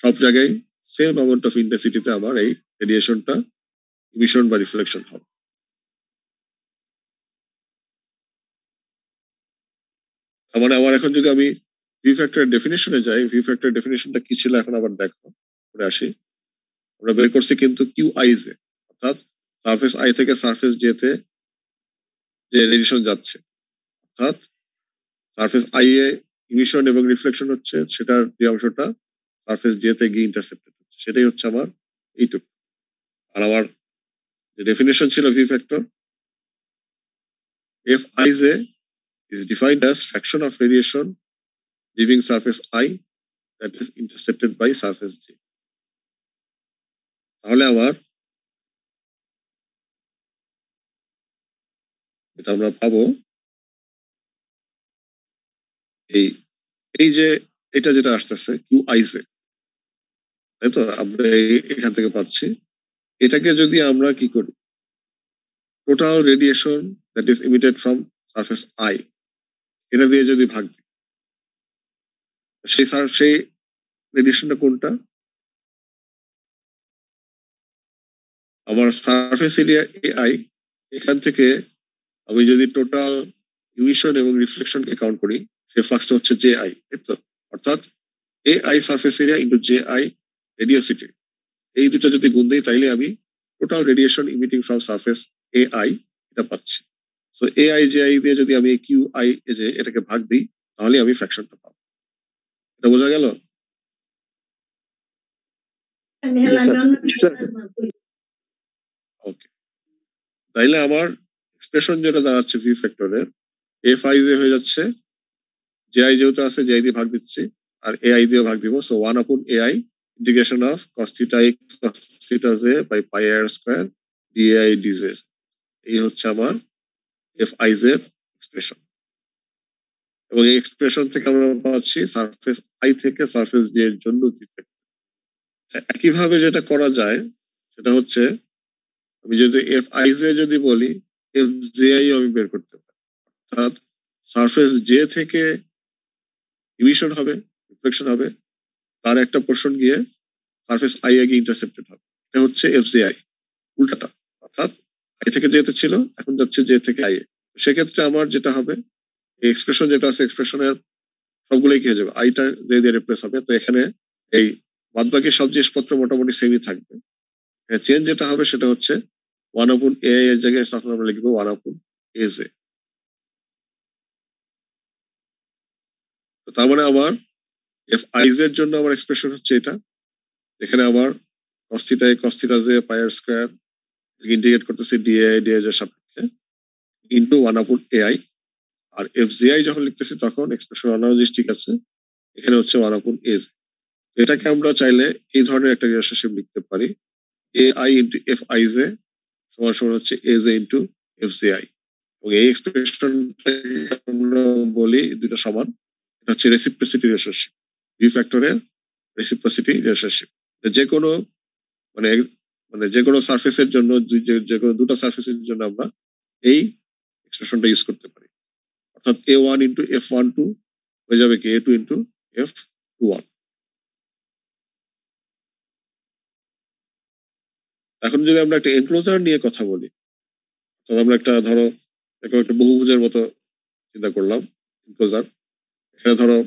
সব জায়গায় সেম অ্যামাউন্ট অফ ইন্টেন্সিটিতে আমার এই রেডিয়েশনটা ইমিশন বা রিফ্লেকশন হবে। তার মানে আমার এখন যদি আমি ভিউ ফ্যাক্টরের ডেফিনেশনে যাই, ভিউ ফ্যাক্টরের ডেফিনেশনটা কি ছিল এখন আবার দেখো করে আসি। আমরা বের করছি কিন্তু কিউ আই জে, অর্থাৎ সারফেস আই থেকে সারফেস জে তে যে রেডিয়েশন যাচ্ছে, অর্থাৎ সারফেস আই এ ইমিশন এবং রিফ্লেকশন হচ্ছে সেটার যে অংশটা সারফেস জে তে গিয়ে ইন্টারসেপ্টেড হচ্ছে সেটাই হচ্ছে আমার এইটুকু। আর আমার যে ডেফিনেশন ছিল view factor, F I J is defined as fraction of radiation leaving surface I that is intercepted by surface J। তাহলে আমার এটা আমরা পাবো এই এই যে এটা যেটা আসতেছে কিউ আই জে, তাই তো আমরা এখান থেকে পাচ্ছি। এটাকে যদি আমরা কি করি total radiation that is emitted from surface I এটা দিয়ে যদি ভাগ দিই, সেই রেডিয়েশনটা কোনটা? আমার সারফেস এরিয়া এআই, এখান থেকে আমি যদি টোটাল ইমিশন এবং রিফ্লেকশনকে কাউন্ট করি, সে ফ্লাক্সটা হচ্ছে জে আই, তাই তো? অর্থাৎ AI surface area into J I radiosity, এই দুটো যদি গুণ দিই তাইলে আমি total radiation emitting from surface AI এটা পাচ্ছি। সো এআই জে আই দিয়ে যদি আমি কিউ আই যে এটাকে ভাগ দিই তাহলে আমি ফ্র্যাকশনটা পাবো। এটা বোঝা গেল? ওকে, তাইলে আমার এক্সপ্রেশন যেটা দাঁড়াচ্ছে ভি ফ্যাক্টরের, এফ আই জে হয়ে যাচ্ছে, জে আই যেহেতু আছে জে আই দিয়ে ভাগ দিচ্ছি আর এ আই দিয়ে ভাগ দিব, so 1 a i integration of cos theta i cos theta j by pi r square d i d j, এই হচ্ছে আমার এফ আই জে এক্সপ্রেশন। এবং এই এক্সপ্রেশন থেকে আমরা পাচ্ছি সারফেস আই থেকে সারফেস ডি এর জন্য জি ফ্যাক্টর। একইভাবে যেটা করা যায় সেটা হচ্ছে, আমি যদি এফ আই জে যদি বলি, এফ জে আই আমি বের করতে পারি। অর্থাৎ সারফেস জে থেকে ইমিশন হবে, রিফ্লেকশন হবে, তার একটা পোর্শন গিয়ে সারফেস আই এ গিয়ে ইন্টারসেপ্টেড হবে, এটা হচ্ছে এফ জে আই। উল্টাটা, অর্থাৎ আই থেকে জে তে ছিল, এখন যাচ্ছে জে থেকে আই এ। সেক্ষেত্রে আমার যেটা হবে, এই এক্সপ্রেশন যেটা আছে এক্সপ্রেশনের সবগুলোই কি হয়ে যাবে, আইটা জে দিয়ে রিপ্লেস হবে। তো এখানে এই বাদবাকি সব জিনিসপত্র মোটামুটি সেমই থাকবে। চেঞ্জ যেটা হবে সেটা হচ্ছে 1 এ এর জায়গায় তখন আমরা লিখবো 1 এ জে। তার মানে আমার এফ আই এর জন্য আমার এক্সপ্রেশন হচ্ছে এটা, এখানে আমার cos theta i cos theta j pi r square integrate করতেছি ডিআই ডি এর সাপেক্ষে ইনটু 1 ai, আর এফ জি আই যখন লিখতেছি তখন এক্সপ্রেশন অনালিস ঠিক আছে, এখানে হচ্ছে 1 এজ। এটাকে আমরা চাইলে এই ধরনের একটা রিলেশনশিপ লিখতে পারি, A I into F I J সমান সমান হচ্ছে A J into F g I. এবং এই এক্সপ্রেশনটা আমরা বলি দুটো সমান, এটা হচ্ছে রেসিপ্রোসিটি রিলেশনশিপ, ভি ফ্যাক্টরের রেসিপ্রোসিটি রিলেশনশিপ। যে কোনো মানে মানে যে কোনো সারফেসের জন্য যে কোনো দুটো সারফেসের জন্য আমরা এই এক্সপ্রেশনটা ইউজ করতে পারি। অর্থাৎ A one into F one two হয়ে যাবে কি A two into F two one. এখন যদি আমরা একটা এনক্লোজার নিয়ে কথা বলি, তাহলে আমরা একটা ধরো একটা বহুভুজের মতো চিন্তা করলাম এনক্লোজার। এখানে ধরো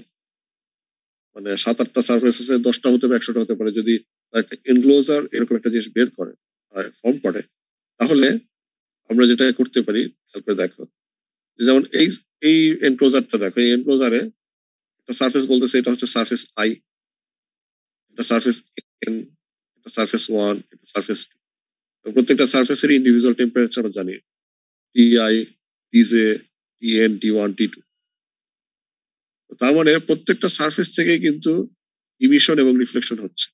মানে 7-8টা সারফেস আছে, 10টা হতে পারে 100টা হতে পারে। যদি একটা এনক্লোজার এরকম একটা জিনিস বের করে ফর্ম করে, তাহলে আমরা যেটা করতে পারি খেয়াল করে দেখো, যেমন এই এই এনক্লোজারটা দেখো, এই এনক্লোজারে একটা সারফেস বলতেছে এটা হচ্ছে সারফেস আই, এটা সারফেস এন, এটা সারফেস ওয়ান, এটা সারফেস টু। প্রত্যেকটা সারফেসের ইন্ডিভিজুয়াল টেম্পারেচার জানি, টিআই, টিজে, টিএন, টি1, টি2। তার মানে প্রত্যেকটা সারফেস থেকে কিন্তু ইমিশন এবং রিফ্লেকশন হচ্ছে,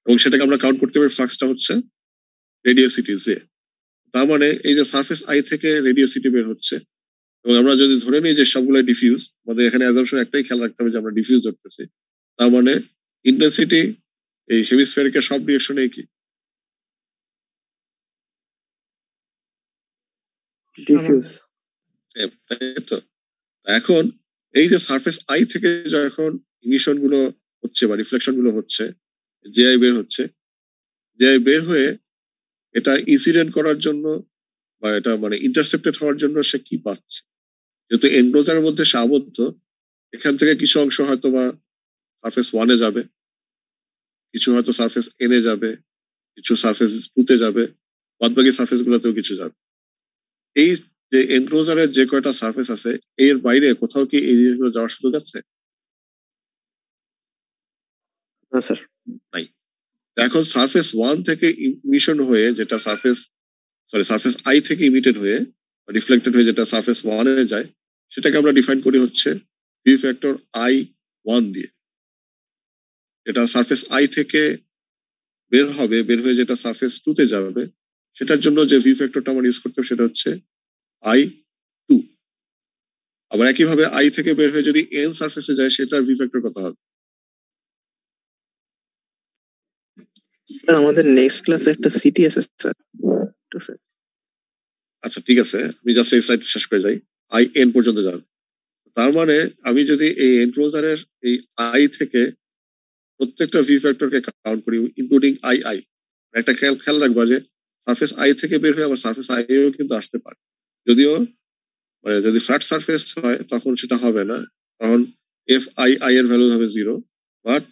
এবং সেটাকে আমরা কাউন্ট করতে পারি ফ্লাক্সটা হচ্ছে রেডিওসিটি জে। তার মানে এই যে সারফেস আই থেকে রেডিওসিটি বের হচ্ছে, এবং আমরা যদি ধরে নিই যে সবগুলো ডিফিউজ, আমাদের এখানে অ্যাজাম্পশন একটাই খেয়াল রাখতে হবে যে আমরা ডিফিউজ ধরতেছি, তার মানে ইন্টেন্সিটি এই হেমিস্ফেরিকের সব ডিরেকশনে কি ডিফিউজ। তাই তো? এখন এই যে সারফেস আই থেকে যখন ইমিশন গুলো হচ্ছে বা রিফ্লেকশন গুলো হচ্ছে, জেআই বের হচ্ছে, জেআই বের হয়ে এটা ইনসিডেন্ট করার জন্য বা এটা মানে ইন্টারসেপ্টেড হওয়ার জন্য সে কি পাচ্ছে, যেহেতু এনক্লোজারের মধ্যে সে আবদ্ধ, এখান থেকে কিছু অংশ হয়তো বা সারফেস ওয়ানে যাবে, কিছু হয়তো সারফেস এনে যাবে, কিছু সারফেস টুতে যাবে, বাদ বাকি সারফেস গুলোতেও কিছু যাবে। এই যে এনক্লোজারের যে কয়টা সারফেস আছে এর বাইরে কোথাও কি এই জিনিসগুলো যাওয়ার সুযোগ আছে? না স্যার। নাই। এখন সারফেস ওয়ান থেকে ইমিশন হয়ে যেটা সারফেস আই থেকে ইমিটেড হয়ে রিফ্লেক্টেড হয়ে যেটা সারফেস ওয়ানে যায়, সেটাকে আমরা ডিফাইন করি হচ্ছে ভি ফ্যাক্টর আই ওয়ান দিয়ে। এটা সারফেস আই থেকে বের হবে, বের হয়ে যেটা সারফেস টু তে যাবে, সেটার জন্য যে ভি ফ্যাক্টরটা আমরা ইউজ করতে হবে সেটা হচ্ছে আই টু। আবার একইভাবে আই থেকে বের হয়ে যদি এন সারফেসে যায়, সেটার ভি ফ্যাক্টর কত হবে? স্যার আমাদের নেক্সট ক্লাসে একটা সিটি আছে স্যার, স্যার আচ্ছা ঠিক আছে, আমি জাস্ট এই স্লাইড শেষ করে যাই। আই এন পর্যন্ত যাবে, তার মানে আমি যদি এই এনক্লোজারের এই আই থেকে প্রত্যেকটা ভি ফ্যাক্টরকে কাউন্ট করি ইনক্লুডিং আই আই, একটা খেয়াল রাখবা যে সারফেস আই থেকে বের হয়ে আবার সারফেস আই এও কিন্তু আসতে পারে। যদিও মানে যদি ফ্ল্যাট সারফেস হয় তখন সেটা হবে না, তখন এফ আই আই এর ভ্যালু হবে 0, বাট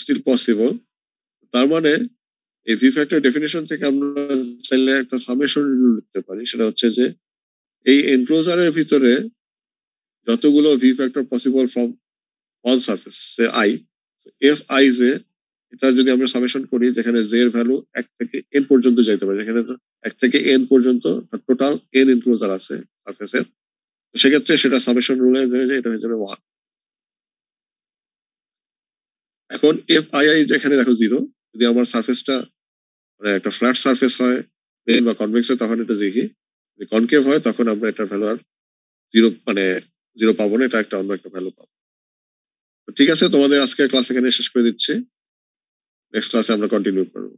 স্টিল পসিবল। তার মানে এই ভি ফ্যাক্টর ডেফিনেশন থেকে আমরা চাইলে একটা সামেশন লিখতে পারি, সেটা হচ্ছে যে এই এনক্লোজারের ভিতরে যতগুলো V factor possible from all surface say I, F I J, এটা যদি আমরা সামেশন করি যেখানে জে এর ভ্যালু 1 থেকে n পর্যন্ত যাইতে পারে, যেখানে 1 থেকে n পর্যন্ত টোটাল n এনক্লোজার আছে সারফেসের, সেক্ষেত্রে সেটা সামেশন রুলে এটা হয়ে যাবে 1। এখন এফ আই আই যেখানে দেখো 0, যদি আমার সারফেসটা মানে একটা ফ্ল্যাট সারফেস হয় প্লেন বা কনভেক্স হয় তখন এটা দেখি, যদি কনকেভ হয় তখন আমরা এটার ভ্যালু আর 0 মানে 0 পাবো না, এটা একটা অন্য একটা ভ্যালু পাবো। ঠিক আছে, তোমাদের আজকের ক্লাস এখানে শেষ করে দিচ্ছি, নেক্সট ক্লাসে আমরা কন্টিনিউ করবো।